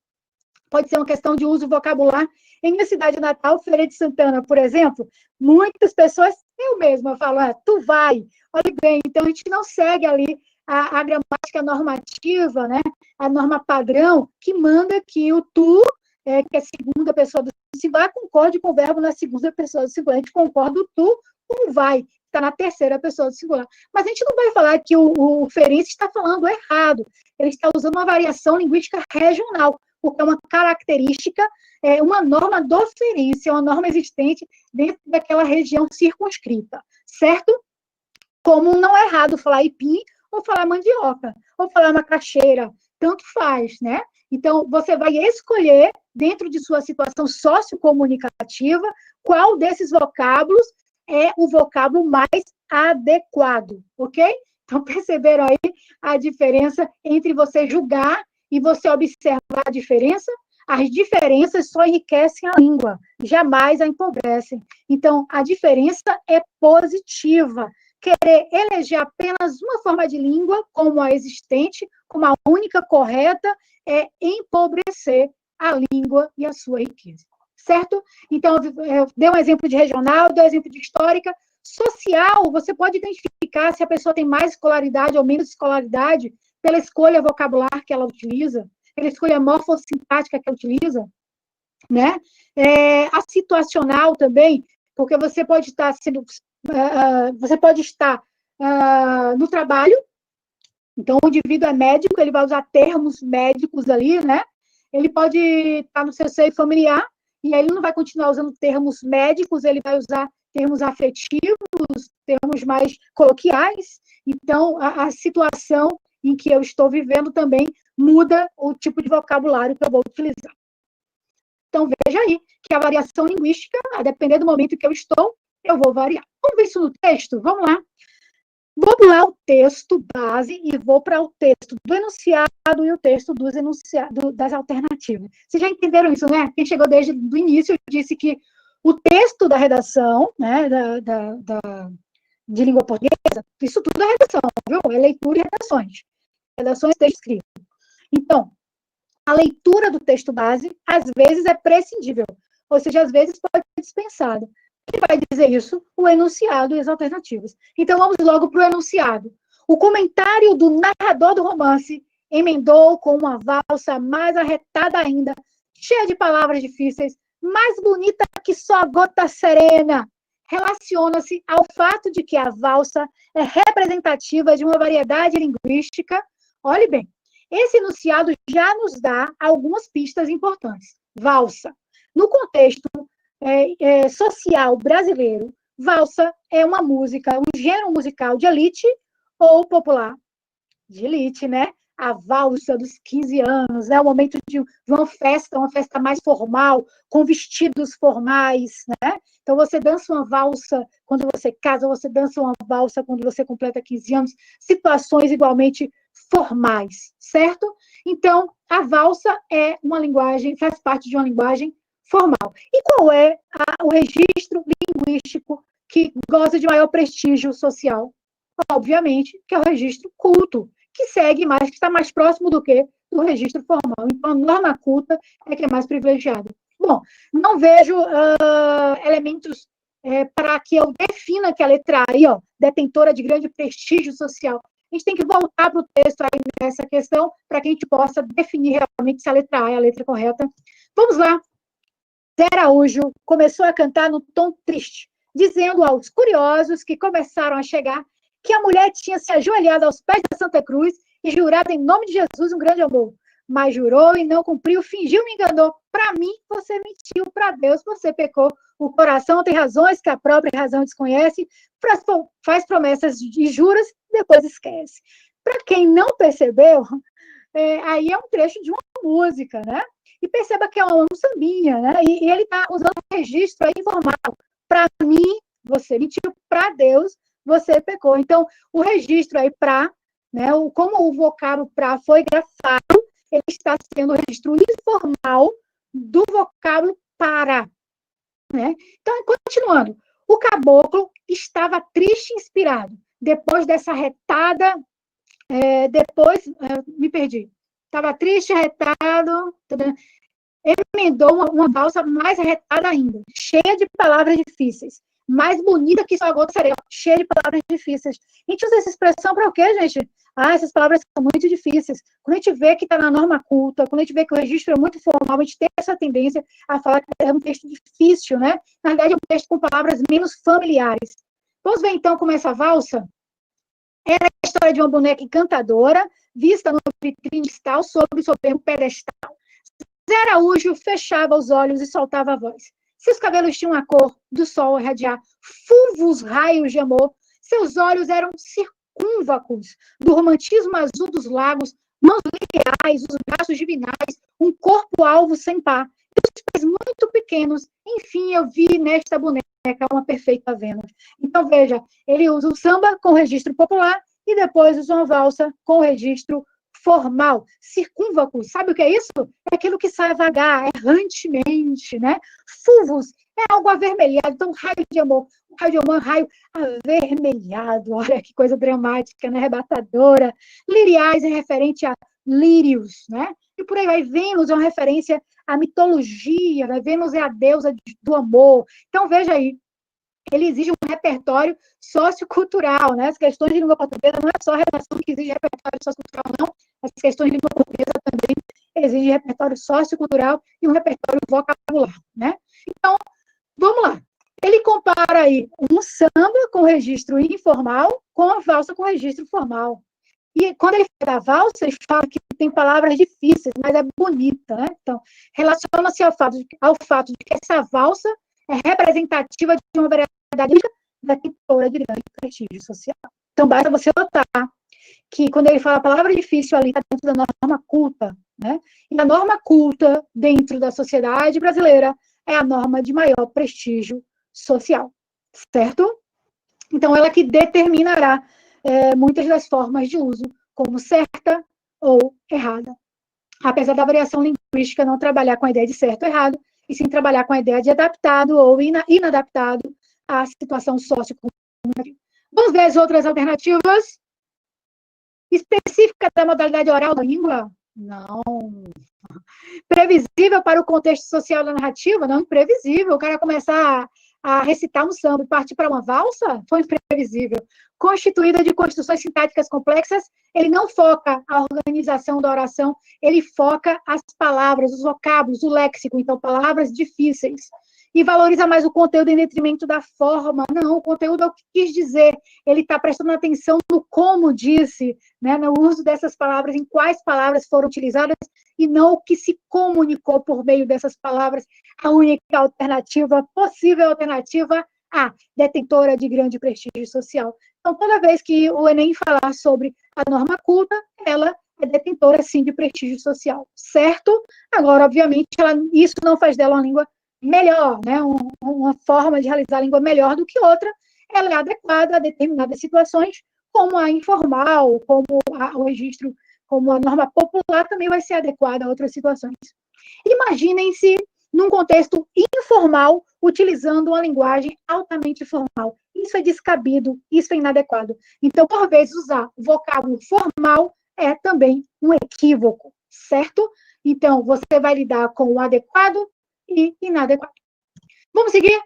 pode ser uma questão de uso vocabular. Em minha cidade natal, Feira de Santana, por exemplo, muitas pessoas, eu mesma falo, tu vai, olha bem, então a gente não segue ali a gramática normativa, né? A norma padrão, que manda que o tu, que é a segunda pessoa do singular, concorde com o verbo na segunda pessoa do singular. A gente concorda o tu com o vai, está na terceira pessoa do singular. Mas a gente não vai falar que o ferense está falando errado, ele está usando uma variação linguística regional, porque é uma característica, uma norma do ferense, é uma norma existente dentro daquela região circunscrita, certo? Como não é errado falar aipim, ou falar mandioca, ou falar macaxeira, tanto faz, né? Então, você vai escolher, dentro de sua situação sociocomunicativa, qual desses vocábulos é o vocábulo mais adequado, ok? Então, perceberam aí a diferença entre você julgar e você observar a diferença? As diferenças só enriquecem a língua, jamais a empobrecem. Então, a diferença é positiva. Querer eleger apenas uma forma de língua como a existente, como a única correta, é empobrecer a língua e a sua riqueza, certo? Então, eu dei um exemplo de regional, dei um exemplo de histórica. Social, você pode identificar se a pessoa tem mais escolaridade ou menos escolaridade pela escolha vocabular que ela utiliza, pela escolha morfossintática que ela utiliza, né? A situacional também, porque você pode estar sendo... você pode estar no trabalho, então o indivíduo é médico, ele vai usar termos médicos ali, né? Ele pode estar no seu seio familiar, e aí ele não vai continuar usando termos médicos, ele vai usar termos afetivos, termos mais coloquiais. Então, a situação em que eu estou vivendo também muda o tipo de vocabulário que eu vou utilizar. Então, veja aí que a variação linguística, a depender do momento que eu estou, eu vou variar. Vamos ver isso no texto? Vamos lá. Vou pular o texto base e vou para o texto do enunciado e o texto das alternativas. Vocês já entenderam isso, né? Quem chegou desde o início disse que o texto da redação, né, de língua portuguesa, isso tudo é redação, viu? É leitura e redações. Redações, texto escrito. Então, a leitura do texto base, às vezes, é prescindível, ou seja, às vezes pode ser dispensada. Quem vai dizer isso? O enunciado e as alternativas. Então, vamos logo para o enunciado. O comentário do narrador do romance emendou com uma valsa mais arretada ainda, cheia de palavras difíceis, mais bonita que só a gota serena. Relaciona-se ao fato de que a valsa é representativa de uma variedade linguística. Olhe bem, esse enunciado já nos dá algumas pistas importantes. Valsa. No contexto social brasileiro, valsa é uma música, um gênero musical de elite ou popular. De elite, né? a valsa dos 15 anos, né? O momento de uma festa mais formal, com vestidos formais, né? Então, você dança uma valsa quando você casa, você dança uma valsa quando você completa 15 anos, situações igualmente formais, certo? Então, a valsa é uma linguagem, faz parte de uma linguagem formal. E qual é o registro linguístico que goza de maior prestígio social? Obviamente, que é o registro culto, que segue mais, que está mais próximo do que do registro formal. Então, a norma culta é que é mais privilegiada. Bom, não vejo elementos para que eu defina que a letra A, aí, ó, detentora de grande prestígio social. A gente tem que voltar para o texto aí nessa questão, para que a gente possa definir realmente se a letra A é a letra correta. Vamos lá. Zé Araújo começou a cantar no tom triste, dizendo aos curiosos que começaram a chegar que a mulher tinha se ajoelhado aos pés da Santa Cruz e jurado em nome de Jesus um grande amor. Mas jurou e não cumpriu, fingiu, me enganou. Para mim, você mentiu, para Deus, você pecou. O coração tem razões que a própria razão desconhece, faz promessas e juras, depois esquece. Para quem não percebeu, aí é um trecho de uma música, né? E perceba que é um sambinha, né? E ele está usando um registro aí informal. Para mim, você mentiu, para Deus, você pecou. Então, o registro aí para, né, como o vocábulo para foi grafado, ele está sendo o registro informal do vocábulo para. Né? Então, continuando. O caboclo estava triste e inspirado. Depois dessa retada, me perdi. Estava triste, arretado, emendou uma valsa mais arretada ainda, cheia de palavras difíceis, mais bonita que sua gota cereal, cheia de palavras difíceis. A gente usa essa expressão para o quê, gente? Essas palavras são muito difíceis. Quando a gente vê que está na norma culta, quando a gente vê que o registro é muito formal, a gente tem essa tendência a falar que é um texto difícil, né? Na verdade, é um texto com palavras menos familiares. Vamos ver, então, como essa valsa era a história de uma boneca encantadora, vista no vitrine cristal sobre o soberbo pedestal. Zé Araújo fechava os olhos e soltava a voz. Seus cabelos tinham a cor do sol irradiar fulvos raios de amor. Seus olhos eram circúnvacos do romantismo azul dos lagos, mãos lineais, os braços divinais, um corpo alvo sem par, e os pés muito pequenos. Enfim, eu vi nesta boneca uma perfeita Vênus. Então, veja, ele usa o samba com registro popular e depois usa uma valsa com registro formal, circúnvaco. Sabe o que é isso? É aquilo que sai vagar, errantemente, né? Fulvos é algo avermelhado, então raio de amor, raio avermelhado, olha que coisa dramática, né? Arrebatadora. Liriais é referente a lírios, né? E por aí vai. Vênus é uma referência à mitologia, né? Vênus é a deusa do amor. Então, veja aí, ele exige um repertório sociocultural, né? As questões de língua portuguesa não é só a redação que exige repertório sociocultural, não. As questões de língua portuguesa também exigem repertório sociocultural e um repertório vocabular, né? Então, vamos lá. Ele compara aí um samba com registro informal com a valsa com registro formal. E quando ele fala da valsa, ele fala que tem palavras difíceis, mas é bonita, né? Então, relaciona-se ao fato de que essa valsa é representativa de uma variedade da cultura de grande prestígio social. Então, basta você notar que quando ele fala a palavra difícil ali, está dentro da norma culta, né? E a norma culta dentro da sociedade brasileira é a norma de maior prestígio social, certo? Então, ela que determinará muitas das formas de uso como certa ou errada. Apesar da variação linguística não trabalhar com a ideia de certo ou errado, e sim trabalhar com a ideia de adaptado ou inadaptado à situação sociocultural. Vamos ver as outras alternativas? Específica da modalidade oral da língua? Não. Previsível para o contexto social da narrativa? Não, imprevisível. O cara começar a recitar um samba e partir para uma valsa? Foi imprevisível. Constituída de construções sintáticas complexas, ele não foca a organização da oração, ele foca as palavras, os vocábulos, o léxico, então palavras difíceis. E valoriza mais o conteúdo em detrimento da forma. Não, o conteúdo é o que quis dizer. Ele está prestando atenção no como disse, né, no uso dessas palavras, em quais palavras foram utilizadas, e não o que se comunicou por meio dessas palavras. A única alternativa, possível alternativa, a detentora de grande prestígio social. Então, toda vez que o Enem falar sobre a norma culta, ela é detentora, sim, de prestígio social, certo? Agora, obviamente, isso não faz dela uma língua melhor, né? Uma forma de realizar a língua melhor do que outra. Ela é adequada a determinadas situações, como a informal, como o registro, como a norma popular também vai ser adequada a outras situações. Imaginem-se num contexto informal, utilizando uma linguagem altamente formal. Isso é descabido, isso é inadequado. Então, por vezes, usar o vocábulo formal é também um equívoco, certo? Então, você vai lidar com o adequado e inadequado. Vamos seguir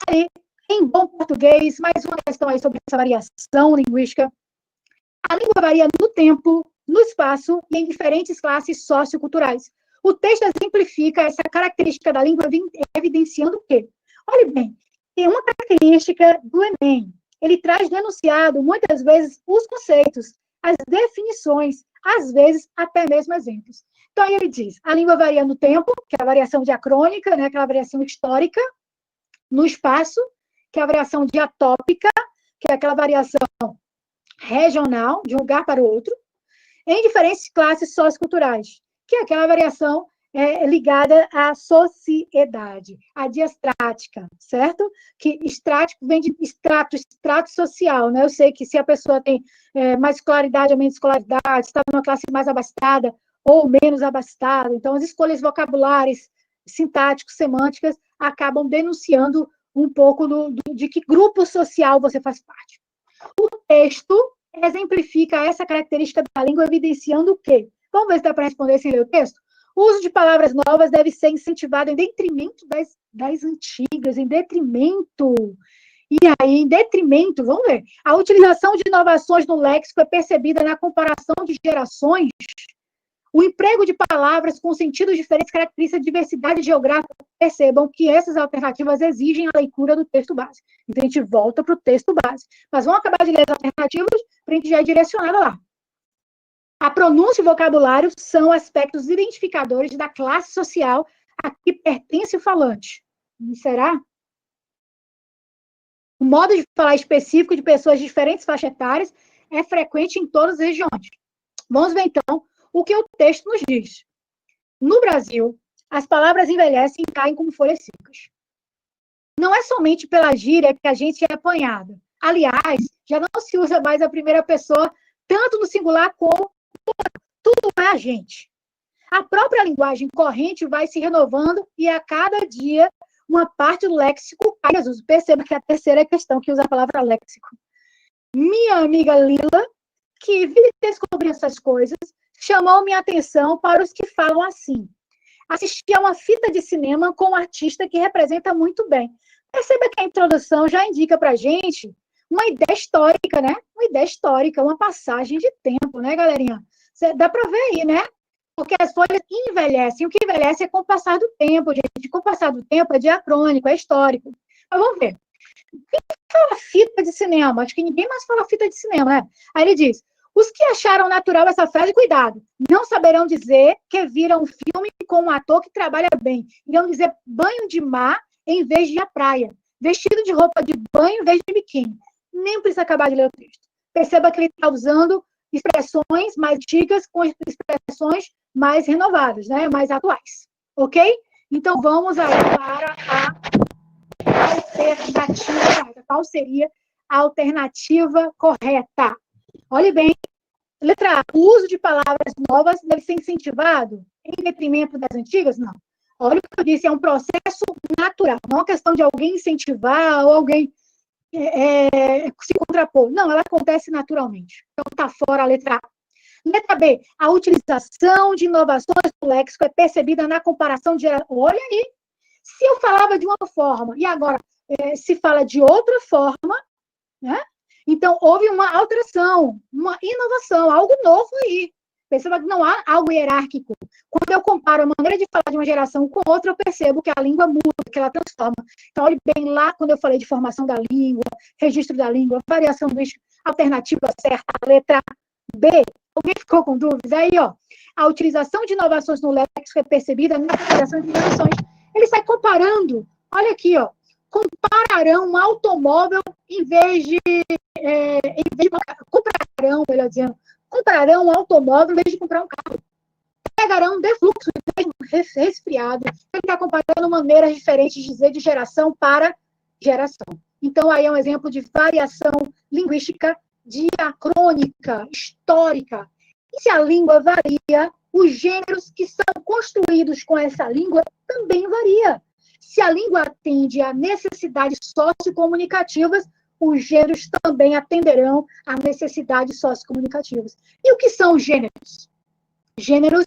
aí, em bom português, mais uma questão aí sobre essa variação linguística. A língua varia no tempo, no espaço e em diferentes classes socioculturais. O texto exemplifica essa característica da língua, evidenciando o quê? Olhe bem, tem uma característica do Enem. Ele traz no enunciado, muitas vezes, os conceitos, as definições, às vezes, até mesmo exemplos. Então, aí ele diz, a língua varia no tempo, que é a variação diacrônica, né, aquela variação histórica, no espaço, que é a variação diatópica, que é aquela variação regional, de um lugar para o outro, em diferentes classes socioculturais, que é aquela variação ligada à sociedade, à diastrática, certo? Que estrático vem de extrato social, né? Eu sei que se a pessoa tem mais escolaridade ou menos escolaridade, está numa classe mais abastada ou menos abastada, então as escolhas vocabulares, sintáticos, semânticas, acabam denunciando um pouco de que grupo social você faz parte. O texto exemplifica essa característica da língua, evidenciando o quê? Vamos ver se dá para responder sem ler o texto? O uso de palavras novas deve ser incentivado em detrimento das antigas, em detrimento. E aí, em detrimento, vamos ver, a utilização de inovações no léxico é percebida na comparação de gerações. O emprego de palavras com sentidos diferentes caracteriza a diversidade geográfica. Percebam que essas alternativas exigem a leitura do texto base. Então, a gente volta para o texto base. Mas vamos acabar de ler as alternativas para a gente já ir direcionada lá. A pronúncia e o vocabulário são aspectos identificadores da classe social a que pertence o falante. Será? O modo de falar específico de pessoas de diferentes faixas etárias é frequente em todas as regiões. Vamos ver, então, o que o texto nos diz. No Brasil, as palavras envelhecem e caem como folhas secas. Não é somente pela gíria que a gente é apanhada. Aliás, já não se usa mais a primeira pessoa, tanto no singular como tudo é a gente. A própria linguagem corrente vai se renovando e a cada dia uma parte do léxico cai em desuso. Perceba que a terceira questão que usa a palavra léxico. Minha amiga Lila, que vive descobrindo essas coisas, chamou minha atenção para os que falam assim. Assisti a uma fita de cinema com um artista que representa muito bem. Perceba que a introdução já indica para a gente uma ideia histórica, né? Uma ideia histórica, uma passagem de tempo, né, galerinha? Dá para ver aí, né? Porque as folhas envelhecem. O que envelhece é com o passar do tempo, gente. Com o passar do tempo é diacrônico, é histórico. Mas vamos ver. Quem fala fita de cinema? Acho que ninguém mais fala fita de cinema, né? Aí ele diz, os que acharam natural essa frase, cuidado, não saberão dizer que viram um filme com um ator que trabalha bem. Irão dizer banho de mar em vez de a praia. Vestido de roupa de banho em vez de biquíni. Nem precisa acabar de ler o texto. Perceba que ele está usando expressões mais antigas com expressões mais renovadas, né? Mais atuais. Ok? Então, vamos aí para a alternativa. Qual seria a alternativa correta? Olhe bem, letra A, o uso de palavras novas deve ser incentivado em detrimento das antigas? Não. Olha o que eu disse, é um processo natural, não é uma questão de alguém incentivar ou alguém se contrapor. Não, ela acontece naturalmente. Então, está fora a letra A. Letra B, a utilização de inovações do léxico é percebida na comparação de... Olha aí, se eu falava de uma forma e agora se fala de outra forma, né? Então, houve uma alteração, uma inovação, algo novo aí. Perceba que não há algo hierárquico. Quando eu comparo a maneira de falar de uma geração com outra, eu percebo que a língua muda, que ela transforma. Então, olhe bem lá, quando eu falei de formação da língua, registro da língua, variação do alternativa certa, a letra B. Alguém ficou com dúvidas? Aí, ó, a utilização de inovações no léxico é percebida na utilização de inovações. Ele sai comparando. Olha aqui, ó. Compararão um automóvel em vez de comprarão, melhor dizendo, comprarão um automóvel em vez de comprar um carro. Pegarão um defluxo em vez de resfriado. Ele está comparando maneiras diferentes de dizer de geração para geração. Então, aí é um exemplo de variação linguística diacrônica, histórica. E se a língua varia, os gêneros que são construídos com essa língua também varia. Se a língua atende a necessidades sociocomunicativas, os gêneros também atenderão a necessidades sociocomunicativas. E o que são os gêneros? Gêneros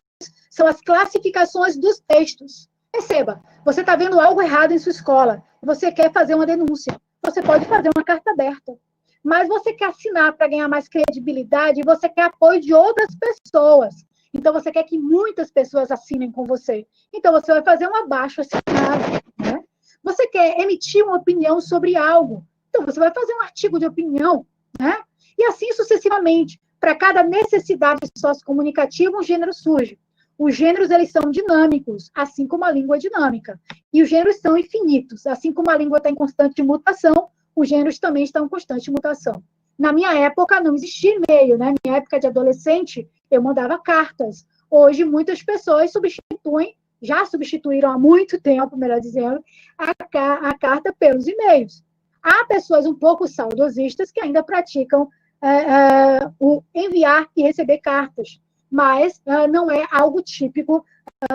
são as classificações dos textos. Perceba, você está vendo algo errado em sua escola, você quer fazer uma denúncia, você pode fazer uma carta aberta, mas você quer assinar para ganhar mais credibilidade e você quer apoio de outras pessoas. Então, você quer que muitas pessoas assinem com você. Então, você vai fazer um abaixo-assinado, né? Você quer emitir uma opinião sobre algo. Então, você vai fazer um artigo de opinião, né? E assim sucessivamente. Para cada necessidade sociocomunicativa, um gênero surge. Os gêneros, eles são dinâmicos, assim como a língua é dinâmica. E os gêneros são infinitos. Assim como a língua está em constante mutação, os gêneros também estão em constante mutação. Na minha época, não existia e-mail, né? Na minha época de adolescente, eu mandava cartas. Hoje, muitas pessoas já substituíram há muito tempo, melhor dizendo, a carta pelos e-mails. Há pessoas um pouco saudosistas que ainda praticam o enviar e receber cartas, mas não é algo típico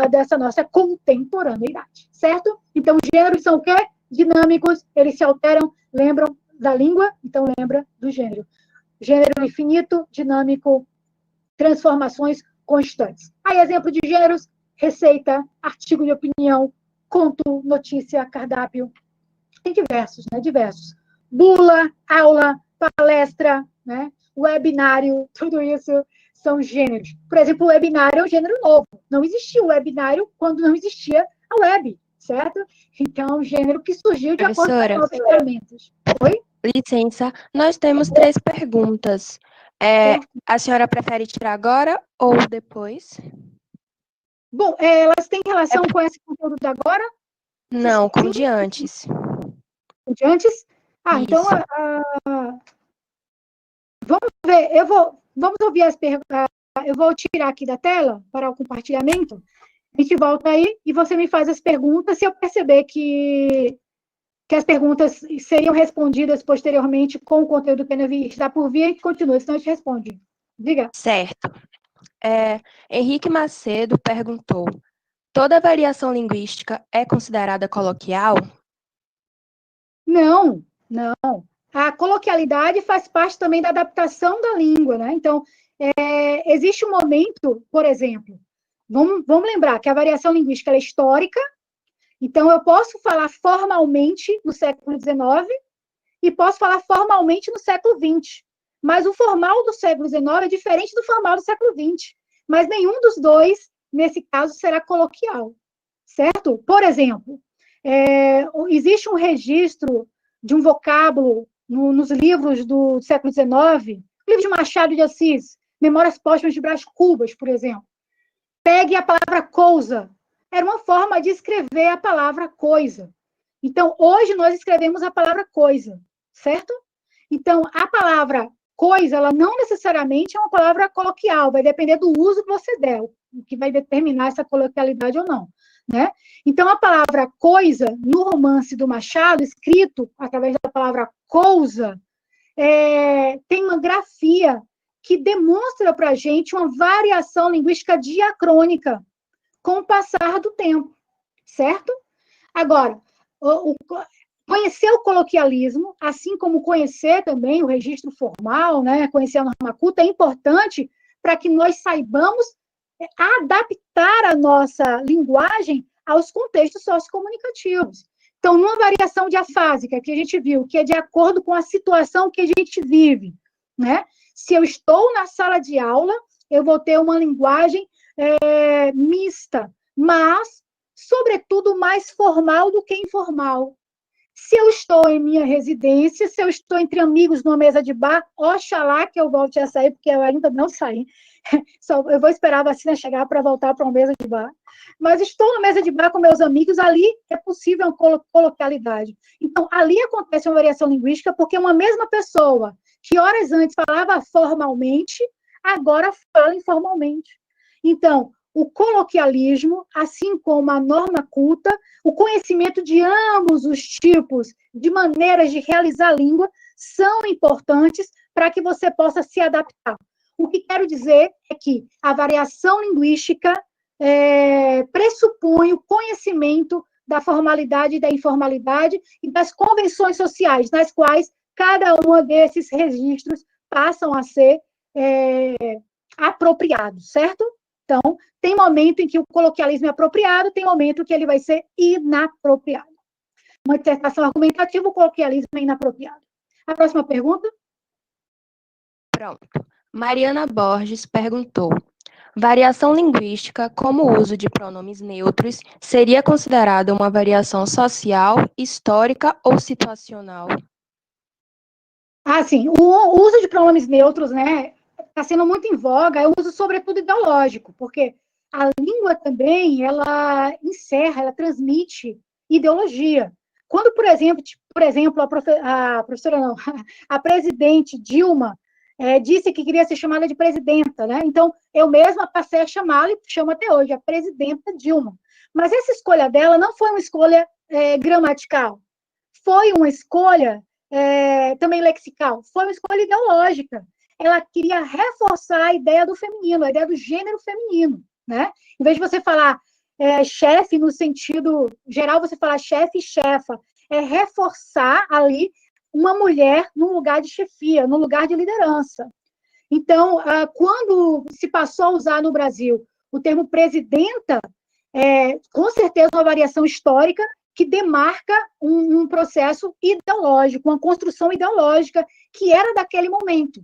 dessa nossa contemporaneidade, certo? Então, os gêneros são o quê? Dinâmicos, eles se alteram, lembram da língua, então lembra do gênero. Gênero infinito, dinâmico, transformações constantes. Aí, exemplo de gêneros: receita, artigo de opinião, conto, notícia, cardápio. Tem diversos, né? Diversos. Bula, aula, palestra, né? Webinário, tudo isso são gêneros. Por exemplo, o webinário é um gênero novo. Não existia o webinário quando não existia a web, certo? Então, é um gênero que surgiu de acordo com as novas ferramentas. Oi? Licença, nós temos 3 perguntas. A senhora prefere tirar agora ou depois? Bom, elas têm relação com esse conteúdo de agora? Não, com o de antes. O de antes? Então, vamos ver, vamos ouvir as perguntas. Eu vou tirar aqui da tela para o compartilhamento. A gente volta aí e você me faz as perguntas. Se eu perceber que as perguntas seriam respondidas posteriormente com o conteúdo que está por vir, a gente continua, senão a gente responde. Diga. Certo. Henrique Macedo perguntou: toda variação linguística é considerada coloquial? Não, não. A coloquialidade faz parte também da adaptação da língua, né? Então, existe um momento, por exemplo, vamos lembrar que a variação linguística é histórica. Então, eu posso falar formalmente no século XIX e posso falar formalmente no século XX. Mas o formal do século XIX é diferente do formal do século XX. Mas nenhum dos dois, nesse caso, será coloquial, certo? Por exemplo, existe um registro de um vocábulo nos livros do século XIX, livro de Machado de Assis, Memórias Póstumas de Brás Cubas, por exemplo. Pegue a palavra coisa. Era uma forma de escrever a palavra coisa. Então, hoje nós escrevemos a palavra coisa, certo? Então, a palavra coisa, ela não necessariamente é uma palavra coloquial, vai depender do uso que você der, o que vai determinar essa coloquialidade ou não, né? Então, a palavra coisa, no romance do Machado, escrito através da palavra cousa, tem uma grafia que demonstra para a gente uma variação linguística diacrônica com o passar do tempo, certo? Agora, conhecer o coloquialismo, assim como conhecer também o registro formal, né, conhecer a norma culta, é importante para que nós saibamos adaptar a nossa linguagem aos contextos sociocomunicativos. Então, numa variação diafásica que a gente viu, que é de acordo com a situação que a gente vive, né? Se eu estou na sala de aula, eu vou ter uma linguagem mista, mas, sobretudo, mais formal do que informal. Se eu estou em minha residência, se eu estou entre amigos numa mesa de bar, oxalá que eu volte a sair, porque eu ainda não saí. Eu vou esperar a vacina chegar para voltar para uma mesa de bar. Mas estou na mesa de bar com meus amigos, ali é possível coloquialidade. Então, ali acontece uma variação linguística, porque uma mesma pessoa que horas antes falava formalmente, agora fala informalmente. Então, o coloquialismo, assim como a norma culta, o conhecimento de ambos os tipos de maneiras de realizar a língua são importantes para que você possa se adaptar. O que quero dizer é que a variação linguística pressupõe o conhecimento da formalidade e da informalidade e das convenções sociais, nas quais cada um desses registros passam a ser apropriados, certo? Então, tem momento em que o coloquialismo é apropriado, tem momento que ele vai ser inapropriado. Uma dissertação argumentativa, o coloquialismo é inapropriado. A próxima pergunta? Pronto. Mariana Borges perguntou: variação linguística, como o uso de pronomes neutros, seria considerada uma variação social, histórica ou situacional? Sim, o uso de pronomes neutros, né, está sendo muito em voga, é o uso, sobretudo, ideológico, porque a língua também, ela encerra, ela transmite ideologia. Quando, por exemplo, a professora não, a presidente Dilma disse que queria ser chamada de presidenta, né? Então, eu mesma passei a chamá-la e chamo até hoje, a presidenta Dilma. Mas essa escolha dela não foi uma escolha gramatical, foi uma escolha também lexical, foi uma escolha ideológica. Ela queria reforçar a ideia do feminino, a ideia do gênero feminino, né? Em vez de você falar chefe no sentido geral, você falar chefe e chefa, reforçar ali uma mulher no lugar de chefia, no lugar de liderança. Então, quando se passou a usar no Brasil o termo presidenta, com certeza uma variação histórica que demarca um processo ideológico, uma construção ideológica que era daquele momento.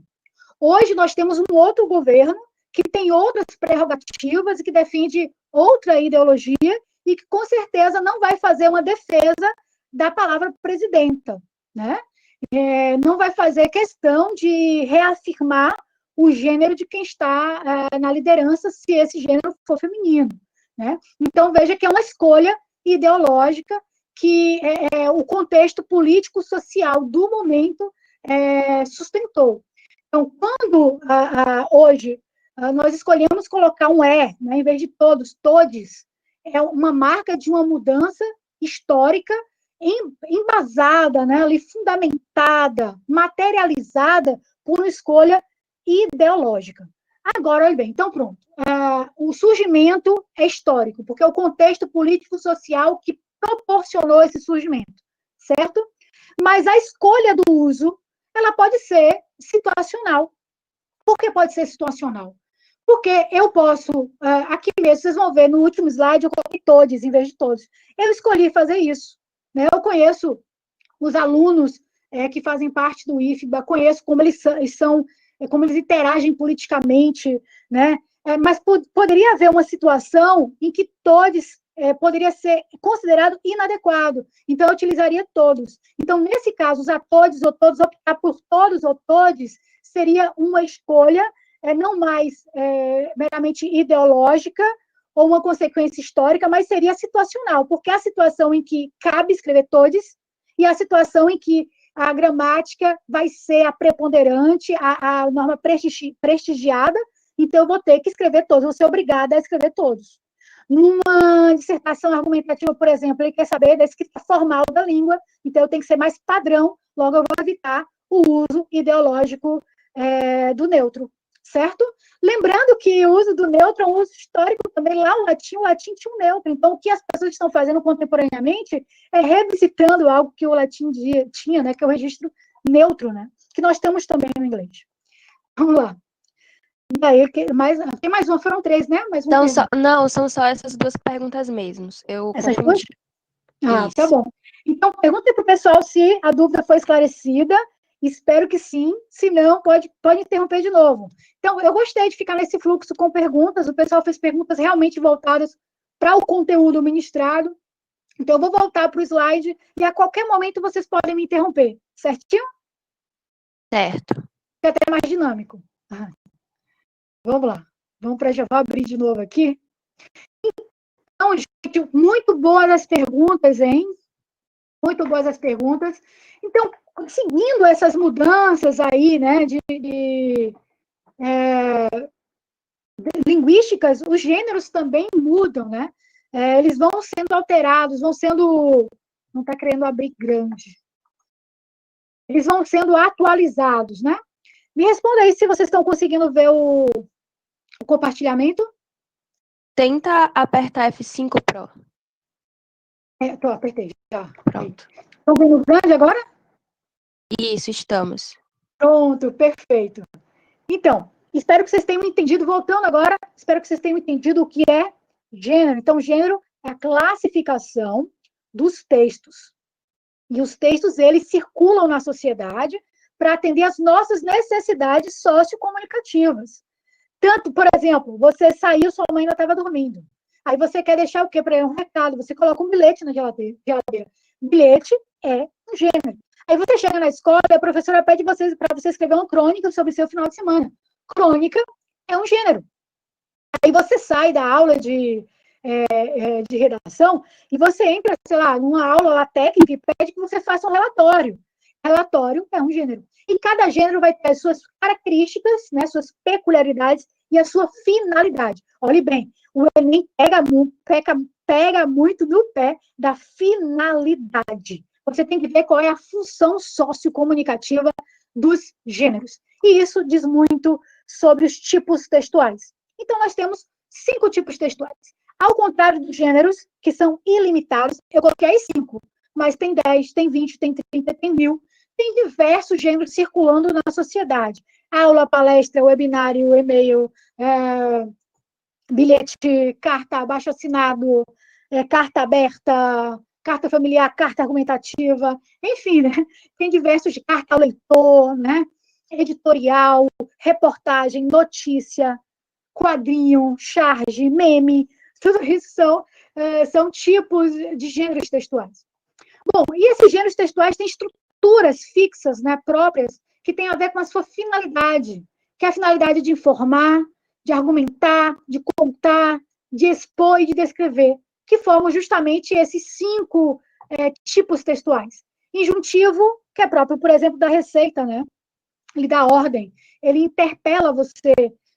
Hoje nós temos um outro governo que tem outras prerrogativas e que defende outra ideologia e que, com certeza, não vai fazer uma defesa da palavra presidenta, né? Não vai fazer questão de reafirmar o gênero de quem está na liderança, se esse gênero for feminino, né? Então, veja que é uma escolha ideológica que o contexto político-social do momento sustentou. Então, quando hoje nós escolhemos colocar um né, em vez de todos, todes, é uma marca de uma mudança histórica embasada, né, ali, fundamentada, materializada por uma escolha ideológica. Agora, olha bem, então pronto. O surgimento é histórico, porque é o contexto político-social que proporcionou esse surgimento, certo? Mas a escolha do uso, ela pode ser situacional. Por que pode ser situacional? Porque eu posso, aqui mesmo, vocês vão ver no último slide, eu coloquei todos em vez de todos. Eu escolhi fazer isso, né? Eu conheço os alunos que fazem parte do IFBA, conheço como eles são, como eles interagem politicamente, né? Mas poderia haver uma situação em que todos poderia ser considerado inadequado, então eu utilizaria todos. Então, nesse caso, usar todos ou todos, optar por todos ou todes, seria uma escolha não mais meramente ideológica ou uma consequência histórica, mas seria situacional, porque é a situação em que cabe escrever todos e a situação em que a gramática vai ser a preponderante, a norma prestigiada, então eu vou ter que escrever todos, vou ser obrigada a escrever todos. Numa dissertação argumentativa, por exemplo, ele quer saber da escrita formal da língua, então eu tenho que ser mais padrão, logo eu vou evitar o uso ideológico do neutro, certo? Lembrando que o uso do neutro é um uso histórico também, lá o latim tinha um neutro, então o que as pessoas estão fazendo contemporaneamente é revisitando algo que o latim tinha, né, que é o registro neutro, né, que nós temos também no inglês. Vamos lá. E aí, tem mais uma, foram 3, né? Mais então, não, são só essas 2 perguntas mesmo. Essas 2? Tá bom. Então, pergunta para o pessoal se a dúvida foi esclarecida. Espero que sim. Se não, pode interromper de novo. Então, eu gostei de ficar nesse fluxo com perguntas. O pessoal fez perguntas realmente voltadas para o conteúdo ministrado. Então, eu vou voltar para o slide e a qualquer momento vocês podem me interromper. Certinho? Certo. É até mais dinâmico. Vamos lá. Já vou abrir de novo aqui. Então, gente, muito boas as perguntas, hein? Muito boas as perguntas. Então, seguindo essas mudanças aí, né, linguísticas, os gêneros também mudam, né? Eles vão sendo alterados, vão sendo... Não está querendo abrir grande. Eles vão sendo atualizados, né? Me responda aí se vocês estão conseguindo ver o compartilhamento. Tenta apertar F5 Pro. Apertei. Já. Pronto. Estão vendo grande agora? Isso, estamos. Pronto, perfeito. Então, espero que vocês tenham entendido, voltando agora, espero que vocês tenham entendido o que é gênero. Então, gênero é a classificação dos textos. E os textos, eles circulam na sociedade para atender às nossas necessidades sociocomunicativas. Tanto, por exemplo, você saiu, sua mãe ainda estava dormindo. Aí você quer deixar o quê para ela? Um recado. Você coloca um bilhete na geladeira. Bilhete é um gênero. Aí você chega na escola e a professora pede para você escrever uma crônica sobre o seu final de semana. Crônica é um gênero. Aí você sai da aula de redação e você entra, sei lá, numa aula lá técnica e pede que você faça um relatório. Relatório é um gênero. E cada gênero vai ter as suas características, né, suas peculiaridades e a sua finalidade. Olhe bem, o Enem pega muito no pé da finalidade. Você tem que ver qual é a função sociocomunicativa dos gêneros. E isso diz muito sobre os tipos textuais. Então, nós temos 5 tipos textuais. Ao contrário dos gêneros, que são ilimitados, eu coloquei aí 5, mas tem 10, tem 20, tem 30, tem 1000. Tem diversos gêneros circulando na sociedade. Aula, palestra, webinário, e-mail, bilhete, carta, abaixo-assinado, carta aberta, carta familiar, carta argumentativa, enfim, né? Tem diversos, carta ao leitor, né? Editorial, reportagem, notícia, quadrinho, charge, meme, tudo isso são tipos de gêneros textuais. Bom, e esses gêneros textuais têm estruturas fixas, né, próprias, que têm a ver com a sua finalidade, que é a finalidade de informar, de argumentar, de contar, de expor e de descrever, que formam justamente esses 5 tipos textuais. Injuntivo, que é próprio, por exemplo, da receita, né? Ele dá ordem, ele interpela você,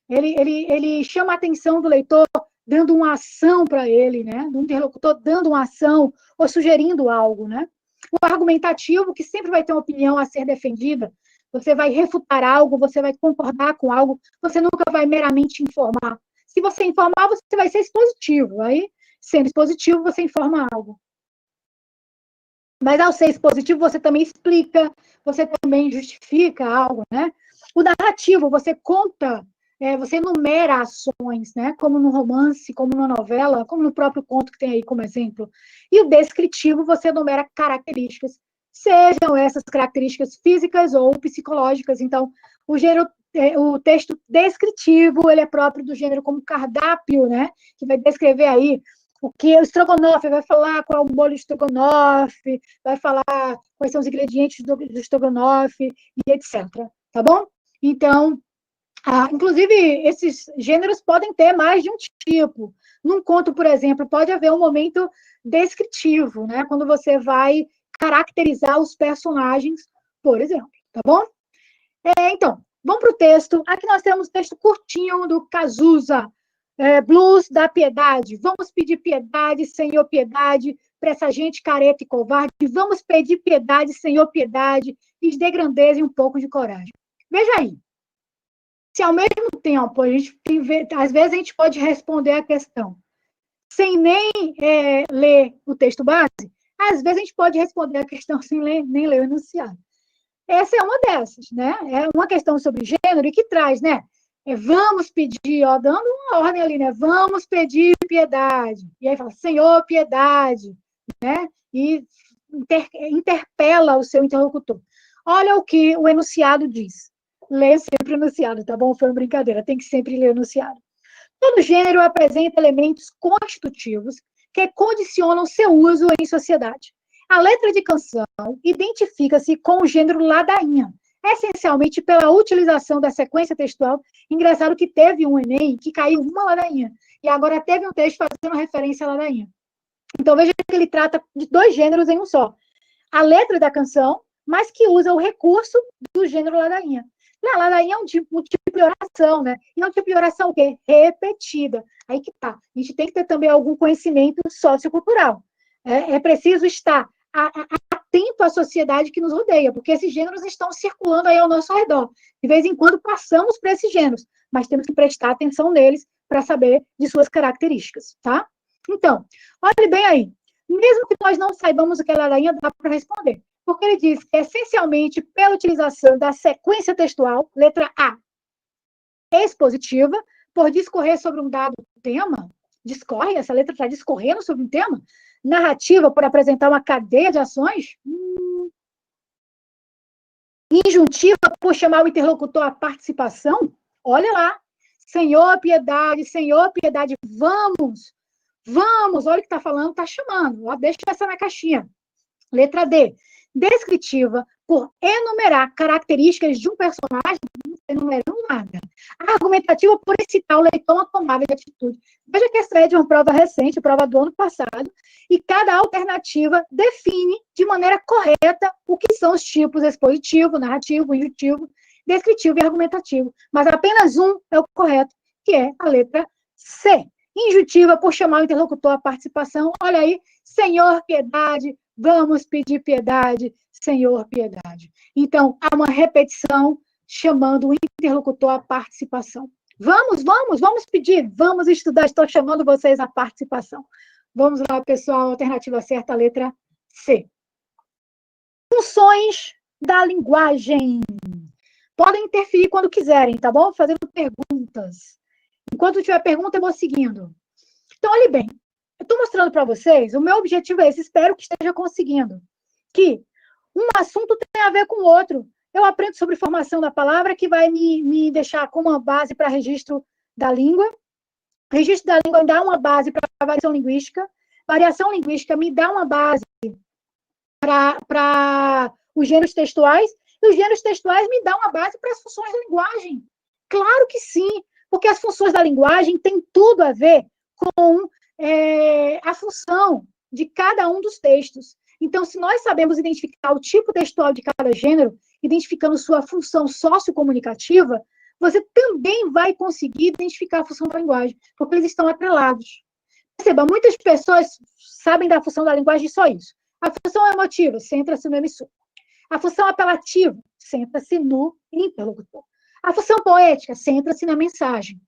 ele chama a atenção do leitor, dando uma ação para ele, né? Do interlocutor dando uma ação ou sugerindo algo, né? O argumentativo, que sempre vai ter uma opinião a ser defendida, você vai refutar algo, você vai concordar com algo, você nunca vai meramente informar. Se você informar, você vai ser expositivo. Aí, sendo expositivo, você informa algo. Mas, ao ser expositivo, você também explica, você também justifica algo, né? O narrativo, você conta, você enumera ações, né? Como no romance, como na novela, como no próprio conto que tem aí como exemplo. E o descritivo, você enumera características, sejam essas características físicas ou psicológicas. Então, o texto descritivo, ele é próprio do gênero como cardápio, né? Que vai descrever aí o que o estrogonofe, vai falar qual é o molho de estrogonofe, vai falar quais são os ingredientes do estrogonofe, e etc. Tá bom? Então, inclusive, esses gêneros podem ter mais de um tipo. Num conto, por exemplo, pode haver um momento descritivo, né? Quando você vai caracterizar os personagens, por exemplo, tá bom? Então, vamos para o texto. Aqui nós temos o texto curtinho do Cazuza, Blues da Piedade. Vamos pedir piedade, Senhor, piedade, para essa gente careta e covarde. Vamos pedir piedade, Senhor, piedade, lhes dê grandeza e um pouco de coragem. Veja aí. Se ao mesmo tempo, às vezes a gente pode responder a questão sem nem ler o texto base, às vezes a gente pode responder a questão sem nem ler o enunciado. Essa é uma dessas, né? É uma questão sobre gênero e que traz, né? Vamos pedir, dando uma ordem ali, né? Vamos pedir piedade. E aí fala, Senhor, piedade, né? E interpela o seu interlocutor. Olha o que o enunciado diz. Leia sempre o enunciado, tá bom? Foi uma brincadeira, tem que sempre ler o enunciado. Todo gênero apresenta elementos constitutivos que condicionam seu uso em sociedade. A letra de canção identifica-se com o gênero ladainha, essencialmente pela utilização da sequência textual. Engraçado que teve um Enem que caiu uma ladainha, e agora teve um texto fazendo referência à ladainha. Então, veja que ele trata de 2 gêneros em um só. A letra da canção, mas que usa o recurso do gênero ladainha. A ladainha é um tipo de oração, né? E é um tipo de oração o quê? Repetida. Aí que tá. A gente tem que ter também algum conhecimento sociocultural. É preciso estar atento à sociedade que nos rodeia, porque esses gêneros estão circulando aí ao nosso redor. De vez em quando passamos por esses gêneros, mas temos que prestar atenção neles para saber de suas características, tá? Então, olhe bem aí. Mesmo que nós não saibamos o que é ladainha, dá para responder. Porque ele diz que, essencialmente, pela utilização da sequência textual, letra A, expositiva, por discorrer sobre um dado tema, discorre, essa letra está discorrendo sobre um tema, narrativa, por apresentar uma cadeia de ações, injuntiva, por chamar o interlocutor à participação, olha lá, Senhor, piedade, vamos, olha o que está falando, está chamando, ó, deixa essa na caixinha. Letra D, descritiva, por enumerar características de um personagem, não enumerando nada. Argumentativa, por excitar o leitor uma tomada de atitude. Veja que essa é de uma prova recente, prova do ano passado, e cada alternativa define de maneira correta o que são os tipos expositivo, narrativo, injuntivo, descritivo e argumentativo. Mas apenas um é o correto, que é a letra C. Injuntiva, por chamar o interlocutor à participação. Olha aí, Senhor, piedade, vamos pedir piedade, Senhor, piedade. Então, há uma repetição chamando o interlocutor à participação. Vamos pedir, vamos estudar, estou chamando vocês à participação. Vamos lá, pessoal, alternativa certa, a letra C. Funções da linguagem. Podem interferir quando quiserem, tá bom? Fazendo perguntas. Enquanto tiver pergunta, eu vou seguindo. Então, olhe bem, eu estou mostrando para vocês, o meu objetivo é esse, espero que esteja conseguindo, que um assunto tem a ver com o outro. Eu aprendo sobre formação da palavra, que vai me deixar como uma base para registro da língua. Registro da língua me dá uma base para variação linguística. Variação linguística me dá uma base para os gêneros textuais. E os gêneros textuais me dão uma base para as funções da linguagem. Claro que sim, porque as funções da linguagem têm tudo a ver com a função de cada um dos textos. Então, se nós sabemos identificar o tipo textual de cada gênero, identificando sua função sociocomunicativa, você também vai conseguir identificar a função da linguagem, porque eles estão atrelados. Perceba, muitas pessoas sabem da função da linguagem só isso. A função emotiva, centra-se no emissor. A função apelativa, centra-se no interlocutor. A função poética, centra-se na mensagem.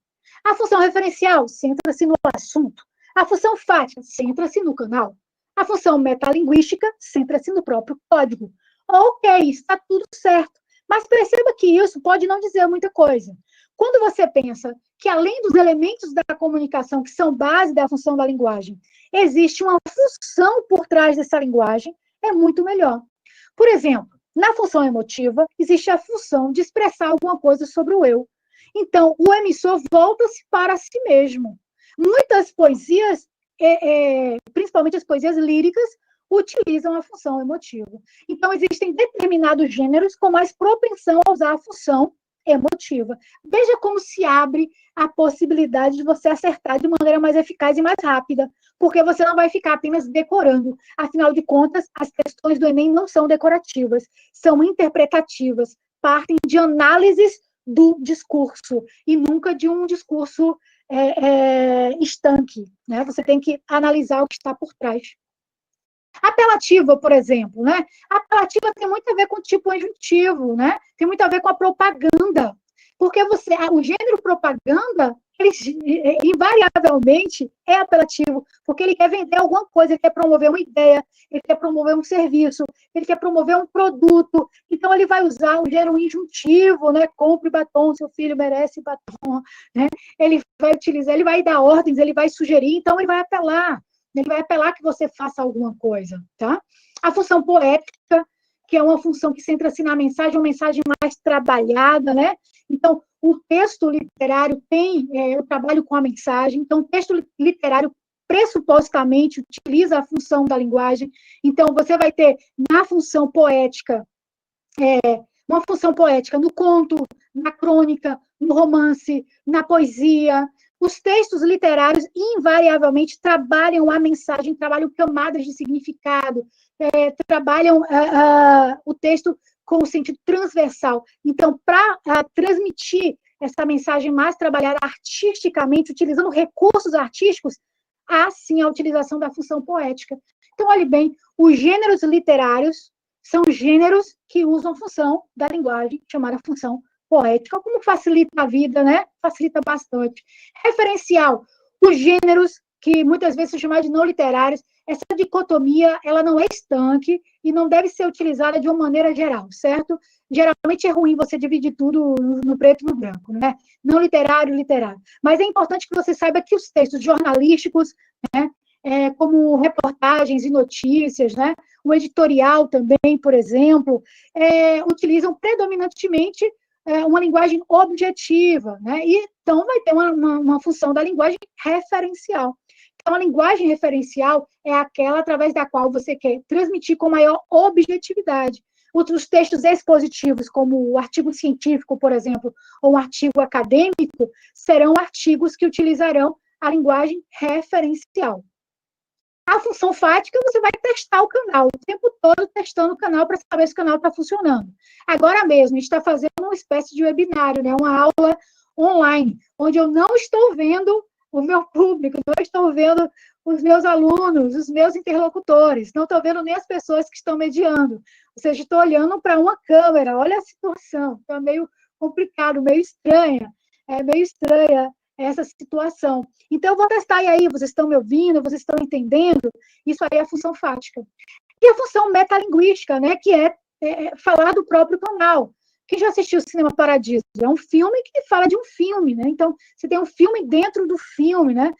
A função referencial, centra-se no assunto. A função fática, centra-se no canal. A função metalinguística, centra-se no próprio código. Ok, está tudo certo. Mas perceba que isso pode não dizer muita coisa. Quando você pensa que, além dos elementos da comunicação, que são base da função da linguagem, existe uma função por trás dessa linguagem, é muito melhor. Por exemplo, na função emotiva, existe a função de expressar alguma coisa sobre o eu. Então, o emissor volta-se para si mesmo. Muitas poesias, principalmente as poesias líricas, utilizam a função emotiva. Então, existem determinados gêneros com mais propensão a usar a função emotiva. Veja como se abre a possibilidade de você acertar de maneira mais eficaz e mais rápida, porque você não vai ficar apenas decorando. Afinal de contas, as questões do Enem não são decorativas, são interpretativas, partem de análises do discurso, e nunca de um discurso estanque, né? Você tem que analisar o que está por trás. Apelativa, por exemplo, né? Apelativa tem muito a ver com o tipo injuntivo, né? Tem muito a ver com a propaganda, porque o gênero propaganda, ele invariavelmente é apelativo, porque ele quer vender alguma coisa, ele quer promover uma ideia, ele quer promover um serviço, ele quer promover um produto, então ele vai usar o gênero injuntivo, né? Compre batom, seu filho merece batom, né? Ele vai utilizar, ele vai dar ordens, ele vai sugerir, então ele vai apelar que você faça alguma coisa, tá? A função poética, que é uma função que centra-se na mensagem, uma mensagem mais trabalhada, né? Então, o texto literário tem o trabalho com a mensagem, então, o texto literário pressupostamente utiliza a função da linguagem, então, você vai ter na função poética, uma função poética no conto, na crônica, no romance, na poesia. Os textos literários, invariavelmente, trabalham a mensagem, trabalham camadas de significado, trabalham o texto com o sentido transversal. Então, para transmitir essa mensagem mais trabalhada artisticamente, utilizando recursos artísticos, há sim a utilização da função poética. Então, olhe bem, os gêneros literários são gêneros que usam função da linguagem, chamada função poética, como facilita a vida, né? Facilita bastante. Referencial, os gêneros que muitas vezes são chamados de não literários, essa dicotomia, ela não é estanque e não deve ser utilizada de uma maneira geral, certo? Geralmente é ruim você dividir tudo no preto e no branco, né? Não literário, literário. Mas é importante que você saiba que os textos jornalísticos, né, como reportagens e notícias, né, o editorial também, por exemplo, utilizam predominantemente uma linguagem objetiva, né? E então vai ter uma função da linguagem referencial. Então, a linguagem referencial é aquela através da qual você quer transmitir com maior objetividade. Outros textos expositivos, como o artigo científico, por exemplo, ou um artigo acadêmico, serão artigos que utilizarão a linguagem referencial. A função fática, você vai testar o canal, o tempo todo testando o canal para saber se o canal está funcionando. Agora mesmo, a gente está fazendo uma espécie de webinário, né, uma aula online, onde eu não estou vendo o meu público, não estou vendo os meus alunos, os meus interlocutores, não estou vendo nem as pessoas que estão mediando. Ou seja, estou olhando para uma câmera, olha a situação, está meio complicado, meio estranha essa situação. Então, eu vou testar, e aí, vocês estão me ouvindo, vocês estão entendendo? Isso aí é a função fática. E a função metalinguística, né, que é falar do próprio canal. Quem já assistiu Cinema Paradiso? É um filme que fala de um filme, né? Então, você tem um filme dentro do filme, né?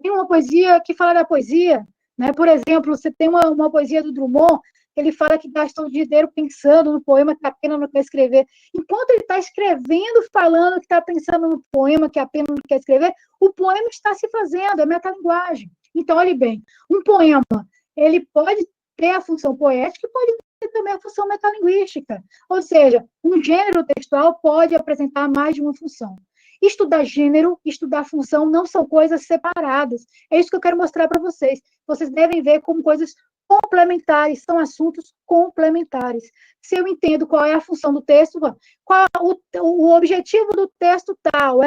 Tem uma poesia que fala da poesia, né? Por exemplo, você tem uma poesia do Drummond, ele fala que gastou dinheiro pensando no poema que a pena não quer escrever. Enquanto ele está escrevendo, falando que está pensando no poema que a pena não quer escrever, o poema está se fazendo, é metalinguagem. Então, olhe bem, um poema, ele pode ter a função poética e pode ter também a função metalinguística. Ou seja, um gênero textual pode apresentar mais de uma função. Estudar gênero, estudar função não são coisas separadas. É isso que eu quero mostrar para vocês. Vocês devem ver como coisas complementares, são assuntos complementares. Se eu entendo qual é a função do texto, qual o objetivo do texto tal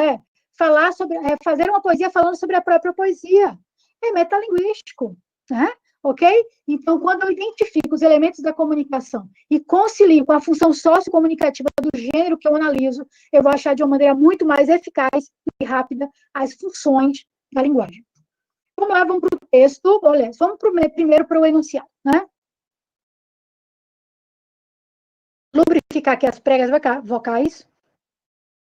fazer uma poesia falando sobre a própria poesia. É metalinguístico, né? Ok? Então, quando eu identifico os elementos da comunicação e concilio com a função sociocomunicativa do gênero que eu analiso, eu vou achar de uma maneira muito mais eficaz e rápida as funções da linguagem. Vamos lá, vamos para o texto. Olha, vamos primeiro para o enunciado, né? Lubrificar aqui as pregas vocais.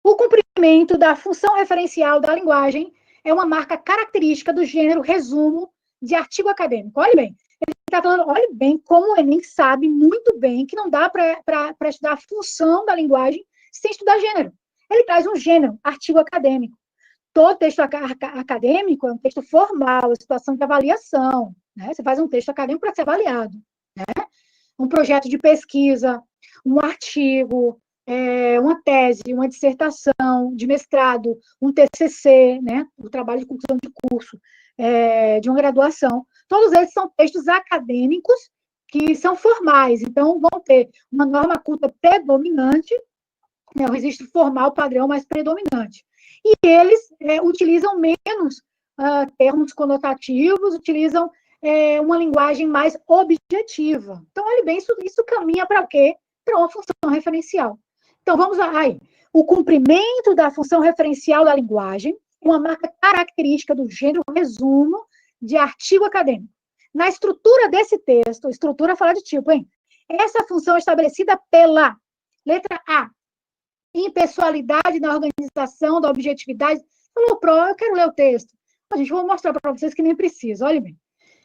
O cumprimento da função referencial da linguagem é uma marca característica do gênero resumo de artigo acadêmico. Olha bem, ele está falando, olha bem como o Enem sabe muito bem que não dá para estudar a função da linguagem sem estudar gênero. Ele traz um gênero, artigo acadêmico. Todo texto acadêmico é um texto formal, situação de avaliação, né? Você faz um texto acadêmico para ser avaliado, né? Um projeto de pesquisa, um artigo, uma tese, uma dissertação de mestrado, um TCC, né? O trabalho de conclusão de curso, de uma graduação. Todos eles são textos acadêmicos que são formais, então vão ter uma norma culta predominante, né? O registro formal padrão mais predominante. E eles utilizam menos termos conotativos, utilizam uma linguagem mais objetiva. Então, olha bem, isso caminha para o quê? Para uma função referencial. Então, vamos lá. O cumprimento da função referencial da linguagem é uma marca característica do gênero resumo de artigo acadêmico. Na estrutura desse texto, estrutura fala de tipo, hein? Essa função é estabelecida pela letra A, impessoalidade na organização, da objetividade. Falou, eu quero ler o texto. Gente, vou mostrar para vocês que nem precisa, olha bem.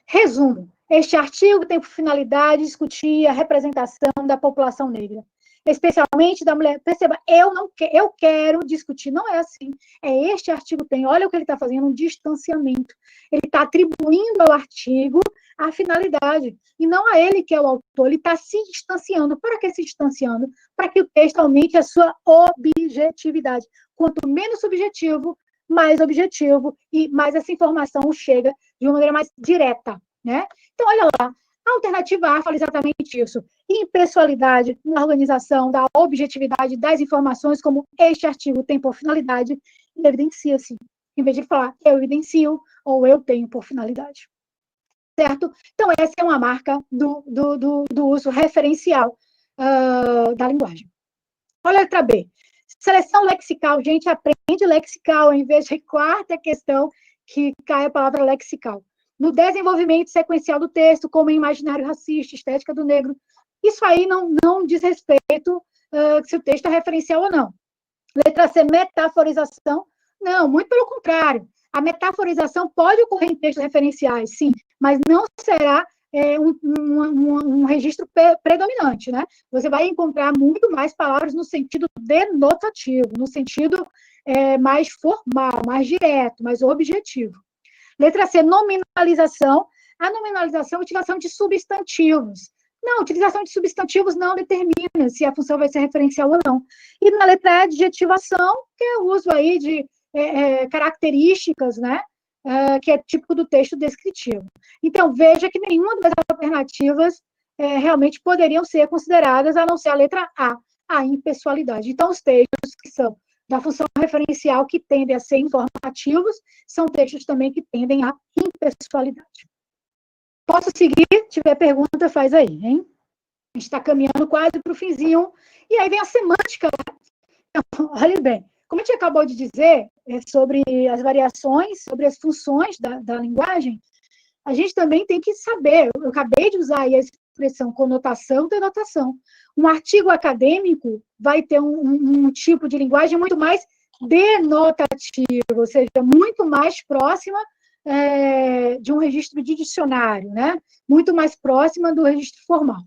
Resumo. Este artigo tem por finalidade discutir a representação da população negra, especialmente da mulher. Perceba, eu quero discutir, não é assim. Este artigo tem, olha o que ele está fazendo, um distanciamento. Ele está atribuindo ao artigo a finalidade, e não a ele que é o autor, ele está se distanciando. Para que se distanciando? Para que o texto aumente a sua objetividade. Quanto menos subjetivo, mais objetivo, e mais essa informação chega de uma maneira mais direta, né? Então, olha lá, A alternativa A fala exatamente isso. Impessoalidade na organização da objetividade das informações, como este artigo tem por finalidade, evidencia-se. Em vez de falar eu evidencio ou eu tenho por finalidade. Certo? Então, essa é uma marca do uso referencial da linguagem. Olha a letra B. Seleção lexical. Gente, aprende lexical, em vez de quarta questão que cai a palavra lexical. No desenvolvimento sequencial do texto, como em imaginário racista, estética do negro. Isso aí não diz respeito se o texto é referencial ou não. Letra C, metaforização. Não, muito pelo contrário. A metaforização pode ocorrer em textos referenciais, sim, mas não será um registro predominante, né? Você vai encontrar muito mais palavras no sentido denotativo, no sentido mais formal, mais direto, mais objetivo. Letra C, nominalização. A nominalização é a utilização de substantivos. Não, a utilização de substantivos não determina se a função vai ser referencial ou não. E na letra E, adjetivação, que é o uso aí de características, né? Que é típico do texto descritivo. Então, veja que nenhuma das alternativas realmente poderiam ser consideradas, a não ser a letra A impessoalidade. Então, os textos que são da função referencial, que tendem a ser informativos, são textos também que tendem à impessoalidade. Posso seguir? Se tiver pergunta, faz aí, hein? A gente está caminhando quase para o finzinho. E aí vem a semântica. Então, olha bem, como a gente acabou de dizer sobre as variações, sobre as funções da linguagem, a gente também tem que saber, eu acabei de usar aí a expressão conotação, denotação. Um artigo acadêmico vai ter um tipo de linguagem muito mais denotativo, ou seja, muito mais próxima de um registro de dicionário, né? Muito mais próxima do registro formal.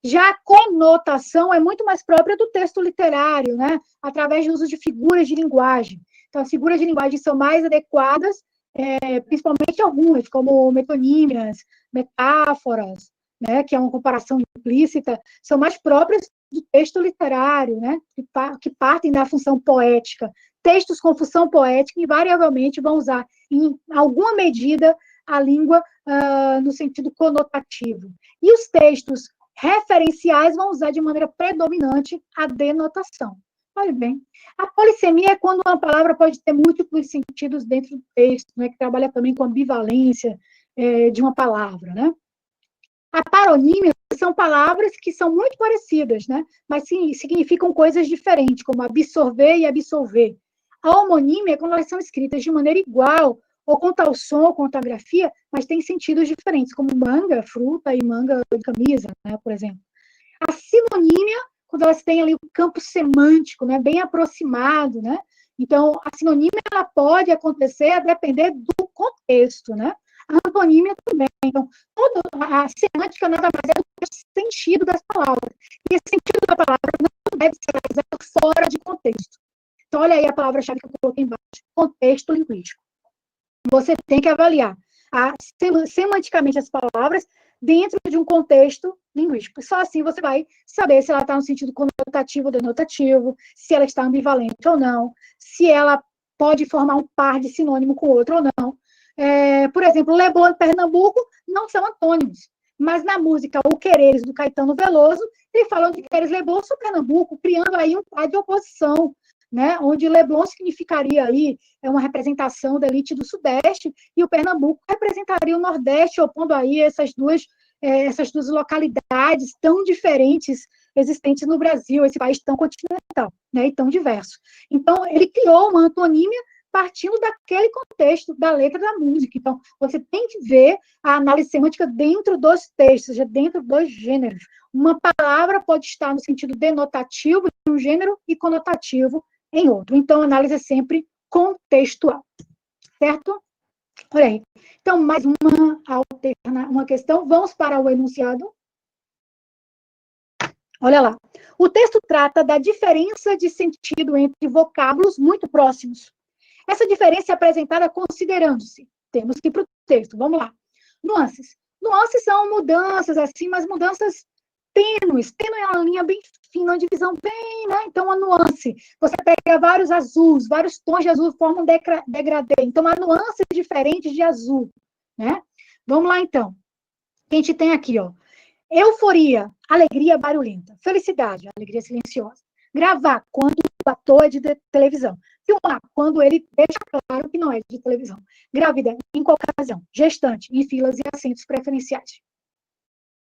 Já a conotação é muito mais própria do texto literário, né? Através do uso de figuras de linguagem. Então, as figuras de linguagem são mais adequadas, principalmente algumas, como metonímias, metáforas, né? Que é uma comparação implícita, são mais próprias do texto literário, né? Que partem da função poética. Textos com função poética, invariavelmente, vão usar, em alguma medida, a língua no sentido conotativo. E os textos referenciais vão usar de maneira predominante a denotação. Olha bem, a polissemia é quando uma palavra pode ter múltiplos sentidos dentro do texto, né, que trabalha também com a ambivalência de uma palavra, né? A paronímia são palavras que são muito parecidas, né, mas sim, significam coisas diferentes, como absorver e absolver. A homonímia é quando elas são escritas de maneira igual, ou com tal som, ou com tal grafia, mas tem sentidos diferentes, como manga, fruta, e manga de camisa, né, por exemplo. A sinonímia, quando elas têm ali o campo semântico, né, bem aproximado, né? Então, a sinonímia ela pode acontecer a depender do contexto, né? A antonímia também. Então, toda a semântica nada mais é do que o sentido das palavras. E esse sentido da palavra não deve ser analisado fora de contexto. Então, olha aí a palavra-chave que eu coloquei embaixo, contexto linguístico. Você tem que avaliar semanticamente as palavras dentro de um contexto linguístico. Só assim você vai saber se ela está no sentido conotativo ou denotativo, se ela está ambivalente ou não, se ela pode formar um par de sinônimo com outro ou não. Por exemplo, Leblon e Pernambuco não são antônimos, mas na música O Quereres, do Caetano Veloso, ele fala de Quereres, Leblon e Pernambuco, criando aí um par de oposição, né, onde Leblon significaria aí uma representação da elite do Sudeste e o Pernambuco representaria o Nordeste, opondo aí essas duas localidades tão diferentes existentes no Brasil, esse país tão continental, né, e tão diverso. Então, ele criou uma antonímia partindo daquele contexto da letra da música. Então, você tem que ver a análise semântica dentro dos textos, ou seja, dentro dos gêneros. Uma palavra pode estar no sentido denotativo de um gênero e conotativo em outro. Então, a análise é sempre contextual, certo? Olha aí. Então, mais uma questão. Vamos para o enunciado. Olha lá. O texto trata da diferença de sentido entre vocábulos muito próximos. Essa diferença é apresentada considerando-se. Temos que ir para o texto. Vamos lá. Nuances. Nuances são mudanças, assim, mas mudanças tênues. Tênue é uma linha bem fina, uma divisão bem, né? Então, a nuance. Você pega vários azuis, vários tons de azul formam um degradê. Então, há nuances diferentes de azul, né? Vamos lá, então. que a gente tem aqui, ó. Euforia, alegria barulhenta. Felicidade, alegria silenciosa. Gravar, quando o ator é de televisão. Filmar, quando ele deixa claro que não é de televisão. Grávida, em qualquer ocasião. Gestante, em filas e assentos preferenciais.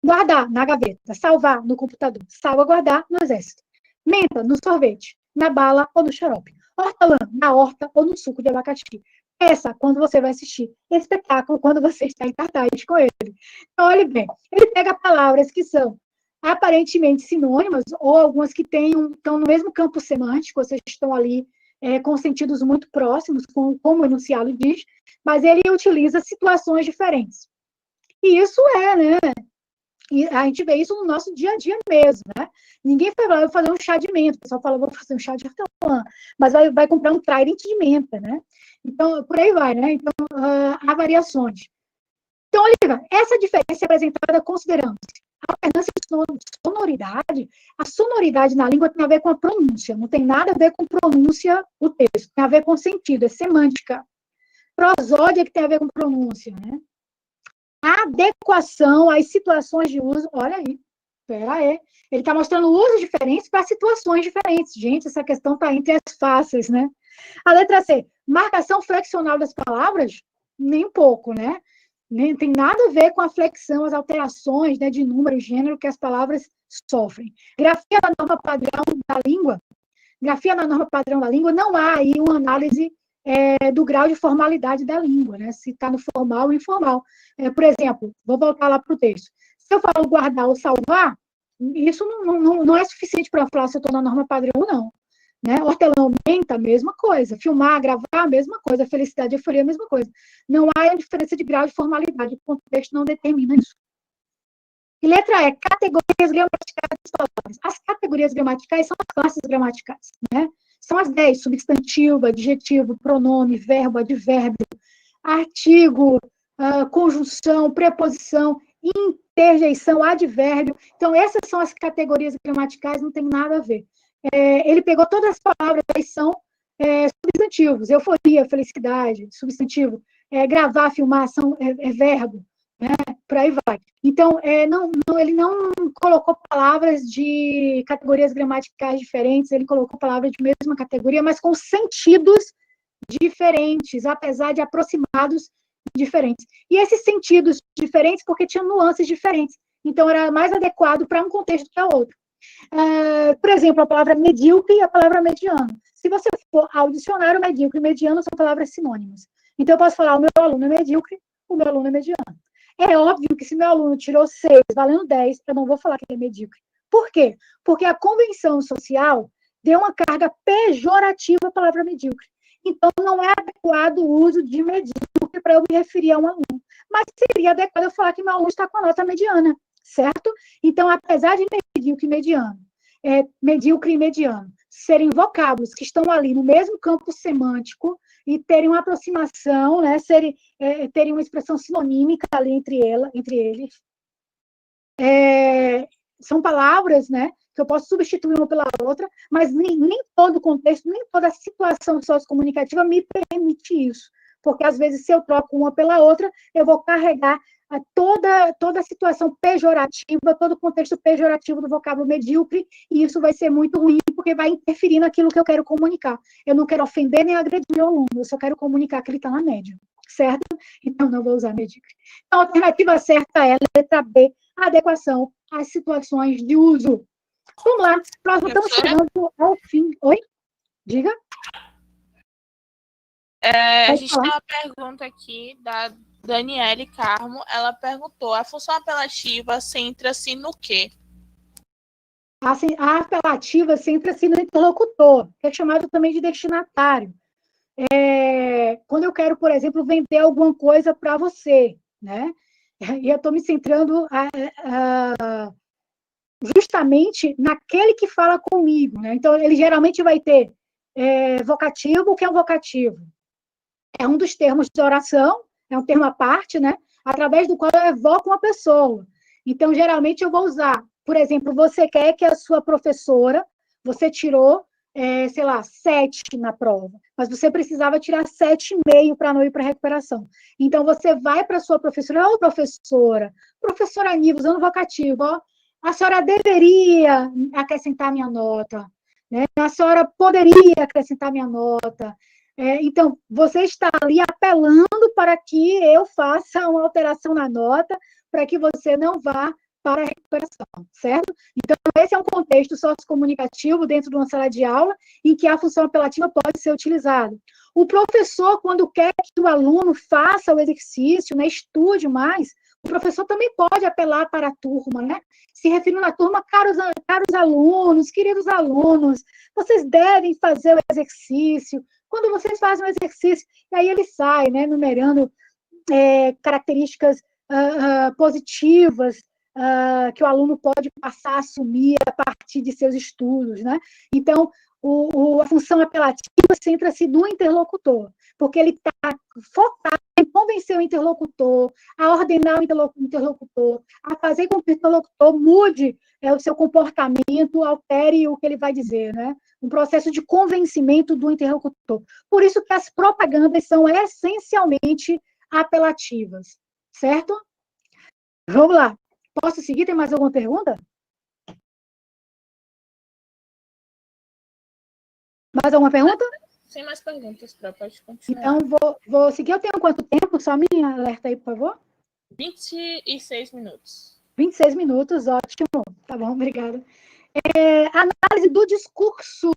Guardar, na gaveta. Salvar, no computador. Salvaguardar, no exército. Menta, no sorvete. Na bala ou no xarope. Hortelã, na horta ou no suco de abacaxi. Peça, quando você vai assistir. Espetáculo, quando você está em cartaz com ele. Então, olha bem, ele pega palavras que são aparentemente sinônimas, ou algumas que estão no mesmo campo semântico, ou seja, estão ali com sentidos muito próximos, como o enunciado diz, mas ele utiliza situações diferentes. E isso né? E a gente vê isso no nosso dia a dia mesmo, né? Ninguém vai lá fazer um chá de menta, o pessoal fala, vou fazer um chá de hortelã, mas vai comprar um Trident de menta, né? Então, por aí vai, né? Então, há variações. Então, Olivia, essa diferença é apresentada considerando a alternância de sonoridade. A sonoridade na língua tem a ver com a pronúncia, não tem nada a ver com pronúncia o texto, tem a ver com sentido, é semântica. Prosódia que tem a ver com pronúncia, né? A adequação às situações de uso, olha aí, espera aí, ele está mostrando usos diferentes para situações diferentes. Gente, essa questão está entre as fáceis, né? A letra C, marcação flexional das palavras, nem um pouco, né? Nem tem nada a ver com a flexão, as alterações, né, de número e gênero que as palavras sofrem. Grafia da norma padrão da língua, não há aí uma análise do grau de formalidade da língua, né? Se está no formal ou informal. Por exemplo, vou voltar lá para o texto. Se eu falo guardar ou salvar, isso não é suficiente para falar se eu estou na norma padrão ou não. Né? Hortelã, menta, a mesma coisa. Filmar, gravar, a mesma coisa. Felicidade, euforia, a mesma coisa. Não há diferença de grau de formalidade. O contexto não determina isso. E letra E, categorias gramaticais das palavras. As categorias gramaticais são as classes gramaticais, né? São as 10, substantivo, adjetivo, pronome, verbo, advérbio, artigo, conjunção, preposição, interjeição, advérbio. Então, essas são as categorias gramaticais, não tem nada a ver. Ele pegou todas as palavras, que são substantivos, euforia, felicidade, substantivo, gravar, filmar, verbo, né? Por aí vai. Então, ele não colocou palavras de categorias gramaticais diferentes, ele colocou palavras de mesma categoria, mas com sentidos diferentes, apesar de aproximados diferentes. E esses sentidos diferentes, porque tinham nuances diferentes. Então, era mais adequado para um contexto que a outro. Por exemplo, a palavra medíocre e a palavra mediano. Se você for ao dicionário, medíocre e mediano são palavras sinônimas. Então, eu posso falar, o meu aluno é medíocre, o meu aluno é mediano. É óbvio que se meu aluno tirou 6, valendo 10, eu não vou falar que ele é medíocre. Por quê? Porque a convenção social deu uma carga pejorativa à palavra medíocre. Então, não é adequado o uso de medíocre para eu me referir a um aluno. Mas seria adequado eu falar que meu aluno está com a nota mediana, certo? Então, apesar de medíocre e mediano serem vocábulos que estão ali no mesmo campo semântico e terem uma aproximação, né, terem uma expressão sinonímica ali entre eles, são palavras, né, que eu posso substituir uma pela outra, mas nem todo o contexto, nem toda a situação sociocomunicativa me permite isso, porque às vezes se eu troco uma pela outra, eu vou carregar toda a situação pejorativa, todo o contexto pejorativo do vocábulo medíocre, e isso vai ser muito ruim, porque vai interferir naquilo que eu quero comunicar. Eu não quero ofender nem agredir o aluno, eu só quero comunicar que ele está na média, certo? Então, não vou usar medíocre. Então, a alternativa certa é a letra B, a adequação às situações de uso. Vamos lá, próximo, estamos chegando ao fim. Oi? Diga. A gente tem uma pergunta aqui da Daniele Carmo. Ela perguntou: a função apelativa centra-se no quê? A apelativa centra-se no interlocutor, que é chamado também de destinatário. Quando eu quero, por exemplo, vender alguma coisa para você, né? E eu estou me centrando justamente naquele que fala comigo, né? Então, ele geralmente vai ter vocativo. O que é um vocativo? É um dos termos de oração, é um termo à parte, né? Através do qual eu evoco uma pessoa. Então, geralmente, eu vou usar, por exemplo, você quer que a sua professora, você tirou sei lá, 7 na prova, mas você precisava tirar 7,5 para não ir para a recuperação. Então, você vai para a sua professora, ô professora Aníbal, usando vocativo, ó, a senhora deveria acrescentar minha nota, né? A senhora poderia acrescentar minha nota. Então, você está ali apelando para que eu faça uma alteração na nota, para que você não vá para a recuperação, certo? Então, esse é um contexto sociocomunicativo dentro de uma sala de aula em que a função apelativa pode ser utilizada. O professor, quando quer que o aluno faça o exercício, né, estude mais, o professor também pode apelar para a turma, né? Se referindo à turma, caros alunos, queridos alunos, vocês devem fazer o exercício. Quando vocês fazem o exercício, e aí ele sai, né, numerando características positivas que o aluno pode passar a assumir a partir de seus estudos, né? Então, a função apelativa centra-se no interlocutor, porque ele está focado em convencer o interlocutor, a ordenar o interlocutor, a fazer com que o interlocutor mude o seu comportamento, altere o que ele vai dizer, né? Um processo de convencimento do interlocutor. Por isso que as propagandas são essencialmente apelativas, certo? Vamos lá. Posso seguir? Tem mais alguma pergunta? Mais alguma pergunta? Sem mais perguntas, pode continuar. Então, vou seguir. Eu tenho quanto tempo? Só me alerta aí, por favor. 26 minutos. 26 minutos, ótimo. Tá bom, obrigada. Análise do discurso.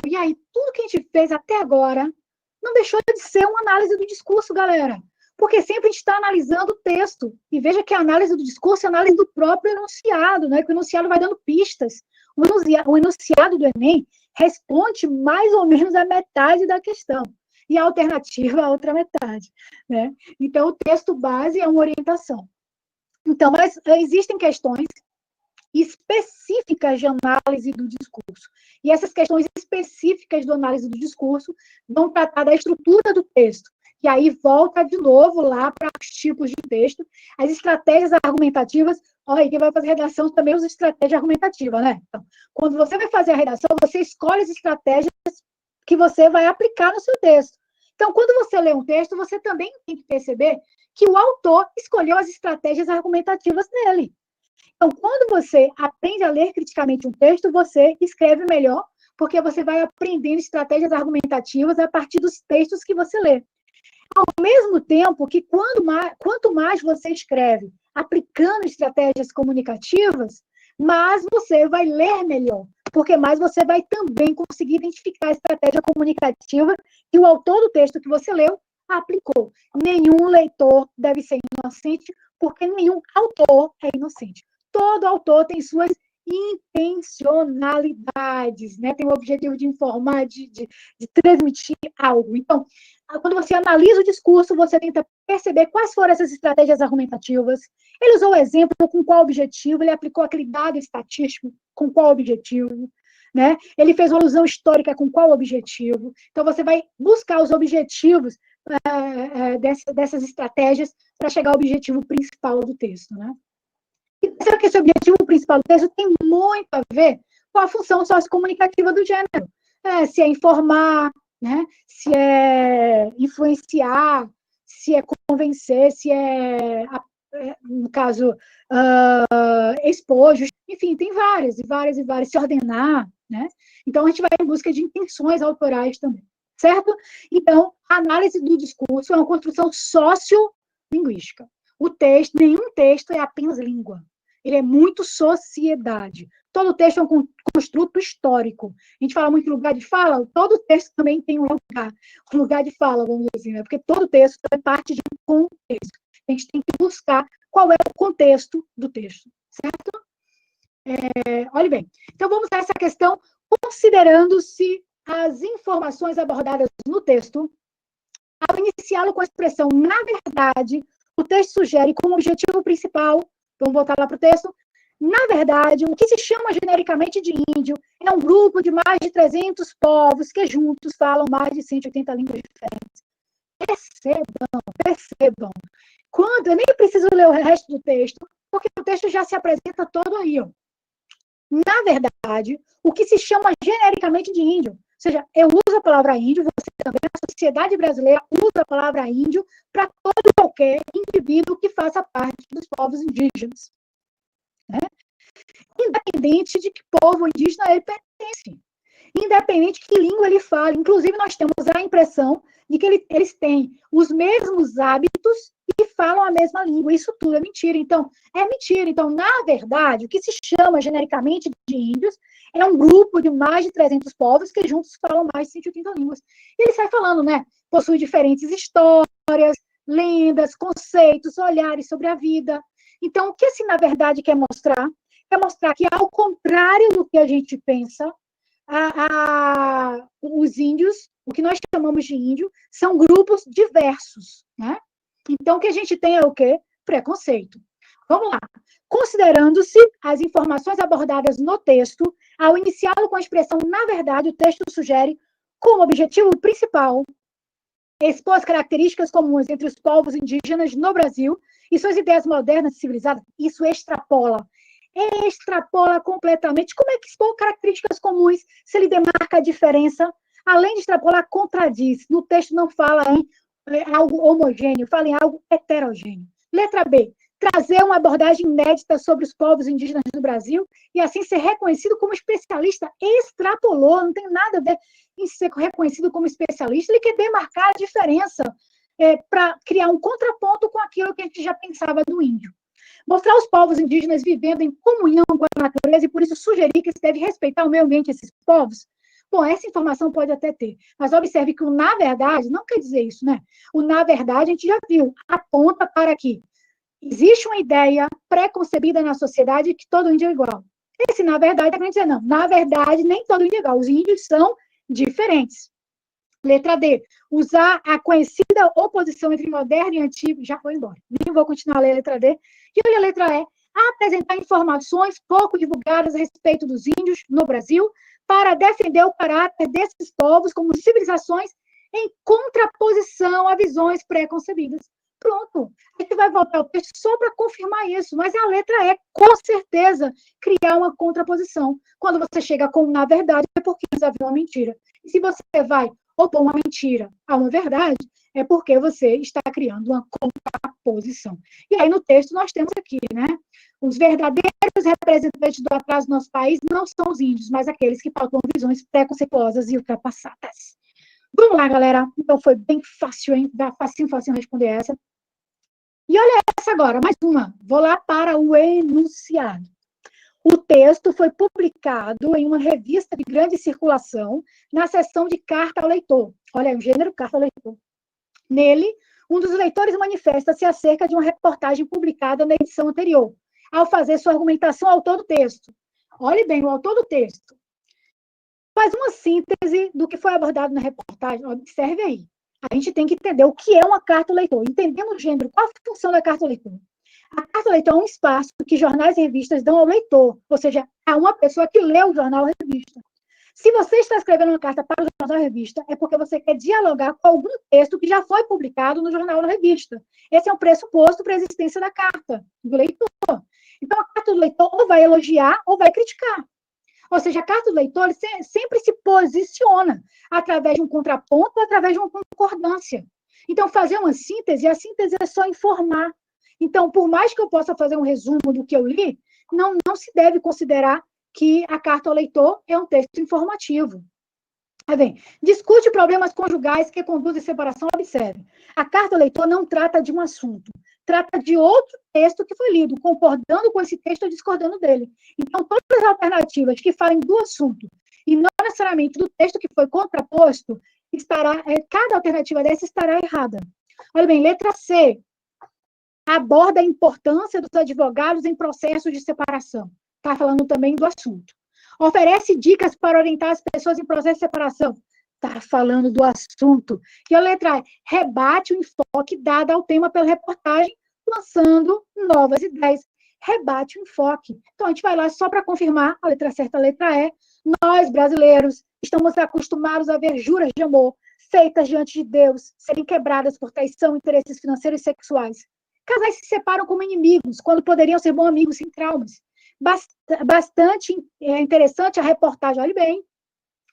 E aí, tudo que a gente fez até agora não deixou de ser uma análise do discurso, galera. Porque sempre a gente está analisando o texto. E veja que a análise do discurso é a análise do próprio enunciado, né? Que o enunciado vai dando pistas. O enunciado do Enem responde mais ou menos a metade da questão. E a alternativa a outra metade, né? Então, o texto base é uma orientação. Então, mas existem questões específicas de análise do discurso. E essas questões específicas de análise do discurso vão tratar da estrutura do texto. E aí volta de novo lá para os tipos de texto, as estratégias argumentativas. Olha, quem vai fazer redação também usa estratégia argumentativa, né? Então, quando você vai fazer a redação, você escolhe as estratégias que você vai aplicar no seu texto. Então, quando você lê um texto, você também tem que perceber que o autor escolheu as estratégias argumentativas dele. Então, quando você aprende a ler criticamente um texto, você escreve melhor, porque você vai aprendendo estratégias argumentativas a partir dos textos que você lê. Ao mesmo tempo que quanto mais você escreve aplicando estratégias comunicativas, mais você vai ler melhor, porque mais você vai também conseguir identificar a estratégia comunicativa que o autor do texto que você leu aplicou. Nenhum leitor deve ser inocente, porque nenhum autor é inocente. Todo autor tem suas intencionalidades, né? Tem o objetivo de informar, de transmitir algo. Então, quando você analisa o discurso, você tenta perceber quais foram essas estratégias argumentativas. Ele usou o exemplo com qual objetivo, ele aplicou aquele dado estatístico com qual objetivo, né? Ele fez uma alusão histórica com qual objetivo. Então, você vai buscar os objetivos dessas estratégias para chegar ao objetivo principal do texto, né? E será que esse objetivo principal do texto tem muito a ver com a função sociocomunicativa do gênero? Se é informar, né? Se é influenciar, se é convencer, se é, no caso, expor, enfim, tem várias, se ordenar, né? Então, a gente vai em busca de intenções autorais também, certo? Então, a análise do discurso é uma construção sociolinguística. O texto, nenhum texto é apenas língua. Ele é muito sociedade. Todo texto é um construto histórico. A gente fala muito em lugar de fala, todo texto também tem um lugar de fala, vamos dizer assim, né? Porque todo texto é parte de um contexto. A gente tem que buscar qual é o contexto do texto, certo? Olhe bem. Então, vamos a essa questão, considerando-se as informações abordadas no texto, ao iniciá-lo com a expressão, na verdade, o texto sugere como objetivo principal, vamos voltar lá para o texto, na verdade, o que se chama genericamente de índio é um grupo de mais de 300 povos que juntos falam mais de 180 línguas diferentes. Percebam. Eu nem preciso ler o resto do texto, porque o texto já se apresenta todo aí. Ó. Na verdade, o que se chama genericamente de índio seja, eu uso a palavra índio, você também, a sociedade brasileira usa a palavra índio para todo e qualquer indivíduo que faça parte dos povos indígenas, né? Independente de que povo indígena ele pertence, independente de que língua ele fala. Inclusive, nós temos a impressão de que eles têm os mesmos hábitos e falam a mesma língua. Isso tudo é mentira. Então, na verdade, o que se chama genericamente de índios é um grupo de mais de 300 povos que juntos falam mais de 180 línguas. E ele sai falando, né? Possui diferentes histórias, lendas, conceitos, olhares sobre a vida. Então, o que assim, na verdade, quer mostrar? Quer mostrar que, ao contrário do que a gente pensa, os índios, o que nós chamamos de índio, são grupos diversos, né? Então, o que a gente tem é o quê? Preconceito. Vamos lá. Considerando-se as informações abordadas no texto, ao iniciá-lo com a expressão na verdade, o texto sugere, como objetivo principal, expor as características comuns entre os povos indígenas no Brasil e suas ideias modernas e civilizadas. Isso extrapola completamente. Como é que expor características comuns se ele demarca a diferença? Além de extrapolar, contradiz. No texto não fala em algo homogêneo, fala em algo heterogêneo. Letra B. Trazer uma abordagem inédita sobre os povos indígenas no Brasil e assim ser reconhecido como especialista. Extrapolou, não tem nada a ver em ser reconhecido como especialista. Ele quer demarcar a diferença para criar um contraponto com aquilo que a gente já pensava do índio. Mostrar os povos indígenas vivendo em comunhão com a natureza e, por isso, sugerir que se deve respeitar o meio ambiente desses povos. Bom, essa informação pode até ter, mas observe que o na verdade não quer dizer isso, né? O na verdade, a gente já viu, aponta para que existe uma ideia pré-concebida na sociedade que todo índio é igual. Esse, na verdade, é para dizer, não, na verdade, nem todo índio é igual, os índios são diferentes. Letra D, usar a conhecida oposição entre moderno e antigo, já foi embora, nem vou continuar a ler a letra D. E olha a letra E, apresentar informações pouco divulgadas a respeito dos índios no Brasil, para defender o caráter desses povos como civilizações em contraposição a visões pré-concebidas. Pronto, a gente vai voltar ao texto só para confirmar isso, mas a letra E, com certeza, criar uma contraposição. Quando você chega com na verdade, é porque já viu uma mentira. E se você vai opor uma mentira a uma verdade, é porque você está criando uma contraposição. E aí, no texto, nós temos aqui, né? Os verdadeiros representantes do atraso do nosso país não são os índios, mas aqueles que pautam visões preconceituosas e ultrapassadas. Vamos lá, galera. Então, foi bem fácil, hein? Facinho responder essa. E olha essa agora, mais uma. Vou lá para o enunciado. O texto foi publicado em uma revista de grande circulação, na seção de carta ao leitor. Olha, o gênero carta ao leitor. Nele, um dos leitores manifesta-se acerca de uma reportagem publicada na edição anterior, ao fazer sua argumentação ao autor do texto. Olhe bem, o autor do texto faz uma síntese do que foi abordado na reportagem. Observe aí. A gente tem que entender o que é uma carta ao leitor. Entendendo o gênero, qual a função da carta ao leitor? A carta ao leitor é um espaço que jornais e revistas dão ao leitor, ou seja, a uma pessoa que lê o jornal ou revista. Se você está escrevendo uma carta para o jornal ou revista, é porque você quer dialogar com algum texto que já foi publicado no jornal ou revista. Esse é um pressuposto para a existência da carta do leitor. Então, a carta do leitor ou vai elogiar ou vai criticar. Ou seja, a carta do leitor sempre se posiciona através de um contraponto ou através de uma concordância. Então, fazer uma síntese, a síntese é só informar. Então, por mais que eu possa fazer um resumo do que eu li, não se deve considerar que a carta ao leitor é um texto informativo. Bem, discute problemas conjugais que conduzem à separação. Observe, a carta ao leitor não trata de um assunto, trata de outro texto que foi lido, concordando com esse texto ou discordando dele. Então, todas as alternativas que falem do assunto e não necessariamente do texto que foi contraposto, cada alternativa dessa estará errada. Olha bem, letra C, aborda a importância dos advogados em processos de separação. Está falando também do assunto. Oferece dicas para orientar as pessoas em processo de separação. Está falando do assunto. E a letra E, rebate o enfoque dado ao tema pela reportagem, lançando novas ideias. Rebate o enfoque. Então, a gente vai lá só para confirmar a letra certa, a letra E. Nós, brasileiros, estamos acostumados a ver juras de amor feitas diante de Deus, serem quebradas por traição, interesses financeiros e sexuais. Casais se separam como inimigos, quando poderiam ser bons amigos sem traumas. Bastante interessante a reportagem, olhe bem,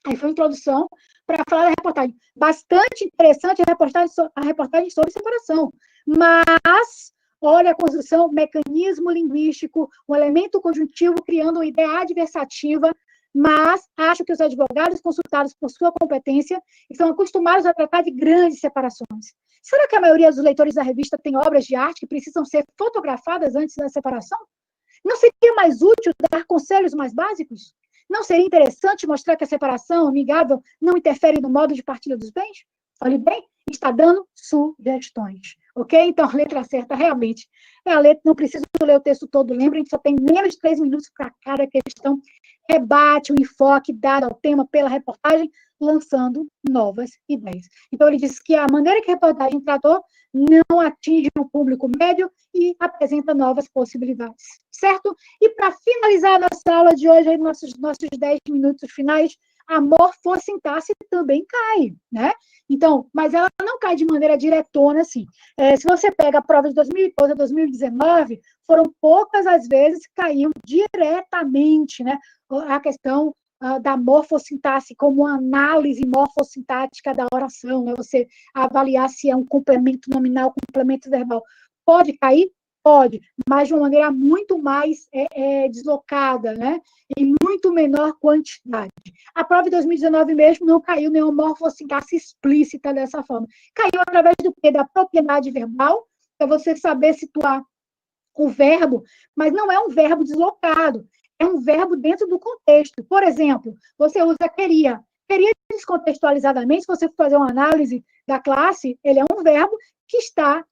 Aí foi uma introdução para falar da reportagem. Bastante interessante a reportagem sobre separação. Mas, olha a construção, mecanismo linguístico, um elemento conjuntivo criando uma ideia adversativa, mas acho que os advogados consultados por sua competência estão acostumados a tratar de grandes separações. Será que a maioria dos leitores da revista tem obras de arte que precisam ser fotografadas antes da separação? Não seria mais útil dar conselhos mais básicos? Não seria interessante mostrar que a separação amigável não interfere no modo de partilha dos bens? Olhe bem, está dando sugestões, ok? Então, a letra certa, realmente, é a letra, não preciso ler o texto todo, lembra, a gente só tem menos de 3 minutos para cada questão, rebate o enfoque dado ao tema pela reportagem, lançando novas ideias. Então, ele diz que a maneira que a reportagem tratou não atinge o público médio e apresenta novas possibilidades, certo? E para finalizar a nossa aula de hoje, aí, nossos 10 minutos finais, a morfossintaxe também cai, né? Então, mas ela não cai de maneira diretona, assim. Se você pega a prova de 2012 a 2019, foram poucas as vezes que caíam diretamente, né? A questão da morfossintaxe como análise morfossintática da oração, né? Você avaliar se é um complemento nominal, complemento verbal. Pode cair? Pode, mas de uma maneira muito mais deslocada, né? Em muito menor quantidade. A prova de 2019 mesmo não caiu nenhuma morfossintaxe explícita dessa forma. Caiu através do quê? Da propriedade verbal, para você saber situar o verbo, mas não é um verbo deslocado, é um verbo dentro do contexto. Por exemplo, você usa queria. Queria descontextualizadamente, se você for fazer uma análise da classe, ele é um verbo que está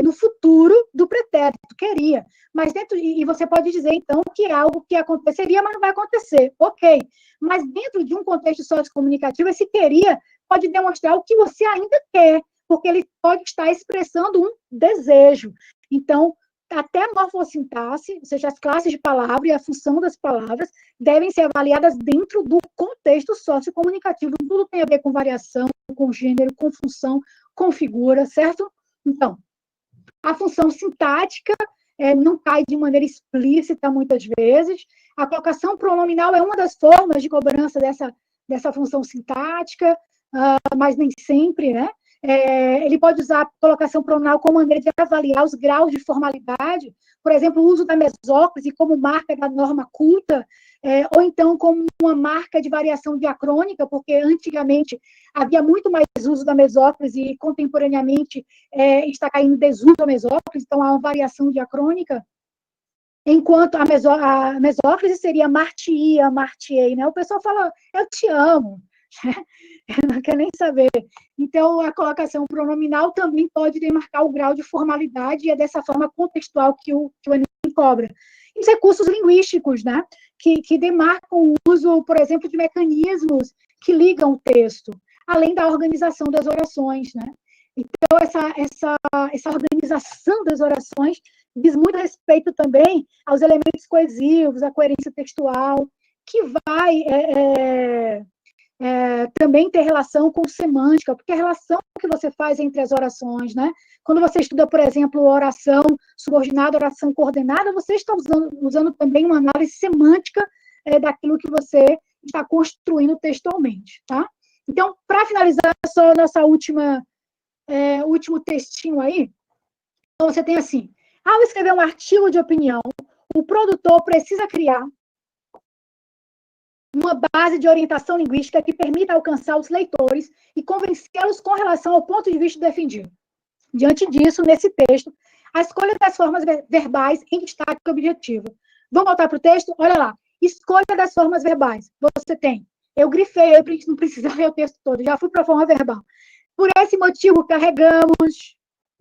no futuro do pretérito, queria. Mas dentro, e você pode dizer, então, que é algo que aconteceria, mas não vai acontecer. Ok. Mas dentro de um contexto sociocomunicativo, esse queria pode demonstrar o que você ainda quer, porque ele pode estar expressando um desejo. Então, até a morfossintaxe, ou seja, as classes de palavra e a função das palavras, devem ser avaliadas dentro do contexto sociocomunicativo. Tudo tem a ver com variação, com gênero, com função, com figura, certo? Então, a função sintática não cai de maneira explícita muitas vezes. A colocação pronominal é uma das formas de cobrança dessa função sintática, mas nem sempre, né? Ele pode usar a colocação pronominal como maneira de avaliar os graus de formalidade, por exemplo, o uso da mesóclise como marca da norma culta, ou então como uma marca de variação diacrônica, porque antigamente havia muito mais uso da mesóclise e contemporaneamente está caindo desuso da mesóclise, então há uma variação diacrônica, enquanto a mesóclise seria martia, martiei, né? O pessoal fala, eu te amo, não quer nem saber. Então, a colocação pronominal também pode demarcar o grau de formalidade e é dessa forma contextual que o Enem cobra. E os recursos linguísticos, né, que demarcam o uso, por exemplo, de mecanismos que ligam o texto, além da organização das orações, né? Então, essa organização das orações diz muito respeito também aos elementos coesivos, à coerência textual, que vai também ter relação com semântica, porque a relação que você faz entre as orações, né? Quando você estuda, por exemplo, oração subordinada, oração coordenada, você está usando também uma análise semântica daquilo que você está construindo textualmente, tá? Então, para finalizar, só a nossa último textinho aí, então você tem assim, ao escrever um artigo de opinião, o produtor precisa criar uma base de orientação linguística que permita alcançar os leitores e convencê-los com relação ao ponto de vista defendido. Diante disso, nesse texto, a escolha das formas verbais em destaque objetivo. Vamos voltar para o texto? Olha lá. Escolha das formas verbais. Você tem. Eu grifei, não precisa ler o texto todo, já fui para a forma verbal. Por esse motivo, carregamos,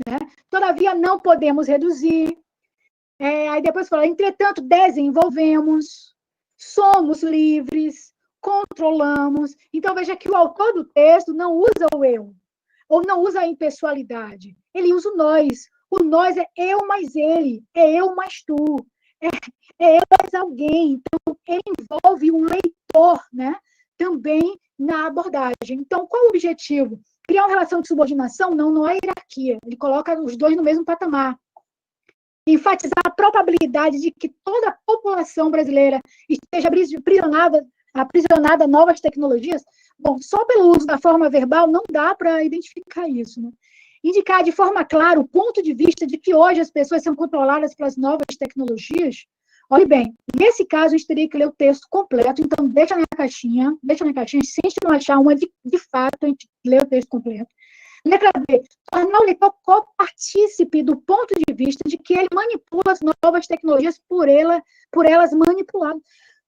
né? Todavia, não podemos reduzir. Aí depois fala, entretanto, desenvolvemos, somos livres, controlamos. Então, veja que o autor do texto não usa o eu, ou não usa a impessoalidade. Ele usa o nós. O nós é eu mais ele, é eu mais tu, é eu mais alguém. Então, ele envolve um leitor, né, também na abordagem. Então, qual o objetivo? Criar uma relação de subordinação? Não é hierarquia. Ele coloca os dois no mesmo patamar. Enfatizar a probabilidade de que toda a população brasileira esteja aprisionada aprisionada a novas tecnologias? Bom, só pelo uso da forma verbal não dá para identificar isso, né? Indicar de forma clara o ponto de vista de que hoje as pessoas são controladas pelas novas tecnologias. Olhe bem, nesse caso a gente teria que ler o texto completo, então deixa na caixinha, se a gente não achar uma de fato, a gente lê o texto completo. Letra B, tornar o leitor co-partícipe do ponto de vista de que ele manipula as novas tecnologias por elas manipuladas.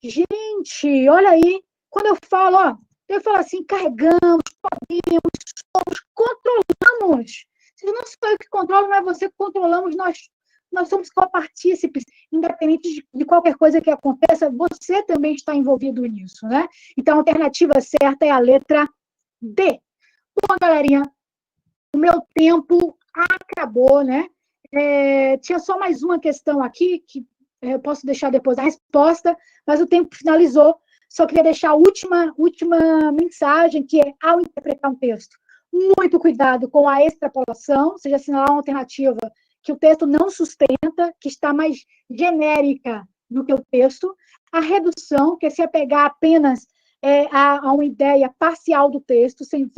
Gente, olha aí, quando eu falo assim, carregamos, podemos, somos, controlamos. Se não sou eu que controlo, não é você que controlamos, nós somos co-partícipes, independente de qualquer coisa que aconteça, você também está envolvido nisso, né? Então, a alternativa certa é a letra D. Bom, galerinha, o meu tempo acabou, né? Tinha só mais uma questão aqui, que eu posso deixar depois a resposta, mas o tempo finalizou. Só queria deixar a última mensagem, que é, ao interpretar um texto, muito cuidado com a extrapolação, ou seja, assinalar uma alternativa que o texto não sustenta, que está mais genérica do que o texto. A redução, que é se apegar apenas a uma ideia parcial do texto, sem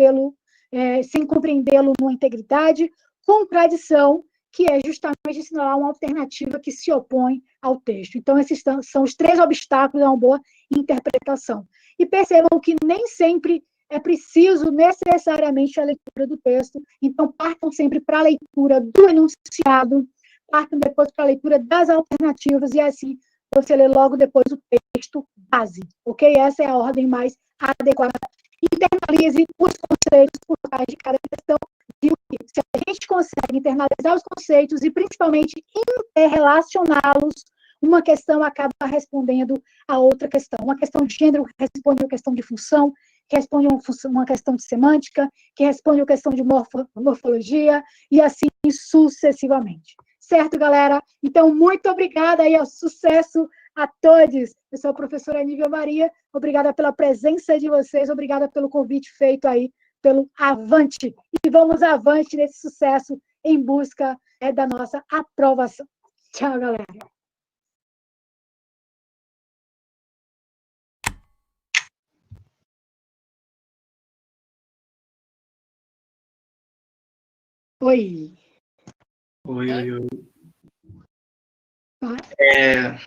compreendê-lo numa integridade. Contradição, que é justamente assinalar uma alternativa que se opõe ao texto. Então, esses são os 3 obstáculos a uma boa interpretação. E percebam que nem sempre é preciso necessariamente a leitura do texto, então partam sempre para a leitura do enunciado, partam depois para a leitura das alternativas, e assim você lê logo depois o texto base, ok? Essa é a ordem mais adequada. Internalize os conceitos por trás de cada questão, e se a gente consegue internalizar os conceitos e principalmente interrelacioná-los, uma questão acaba respondendo a outra questão. Uma questão de gênero responde a uma questão de função, que responde a uma questão de semântica, que responde a uma questão de morfologia, e assim sucessivamente. Certo, galera? Então, muito obrigada e sucesso a todos. Eu sou a professora Nívia Maria, obrigada pela presença de vocês, obrigada pelo convite feito aí pelo Avante. E vamos avante nesse sucesso em busca da nossa aprovação. Tchau, galera. Oi. Oi. Ah.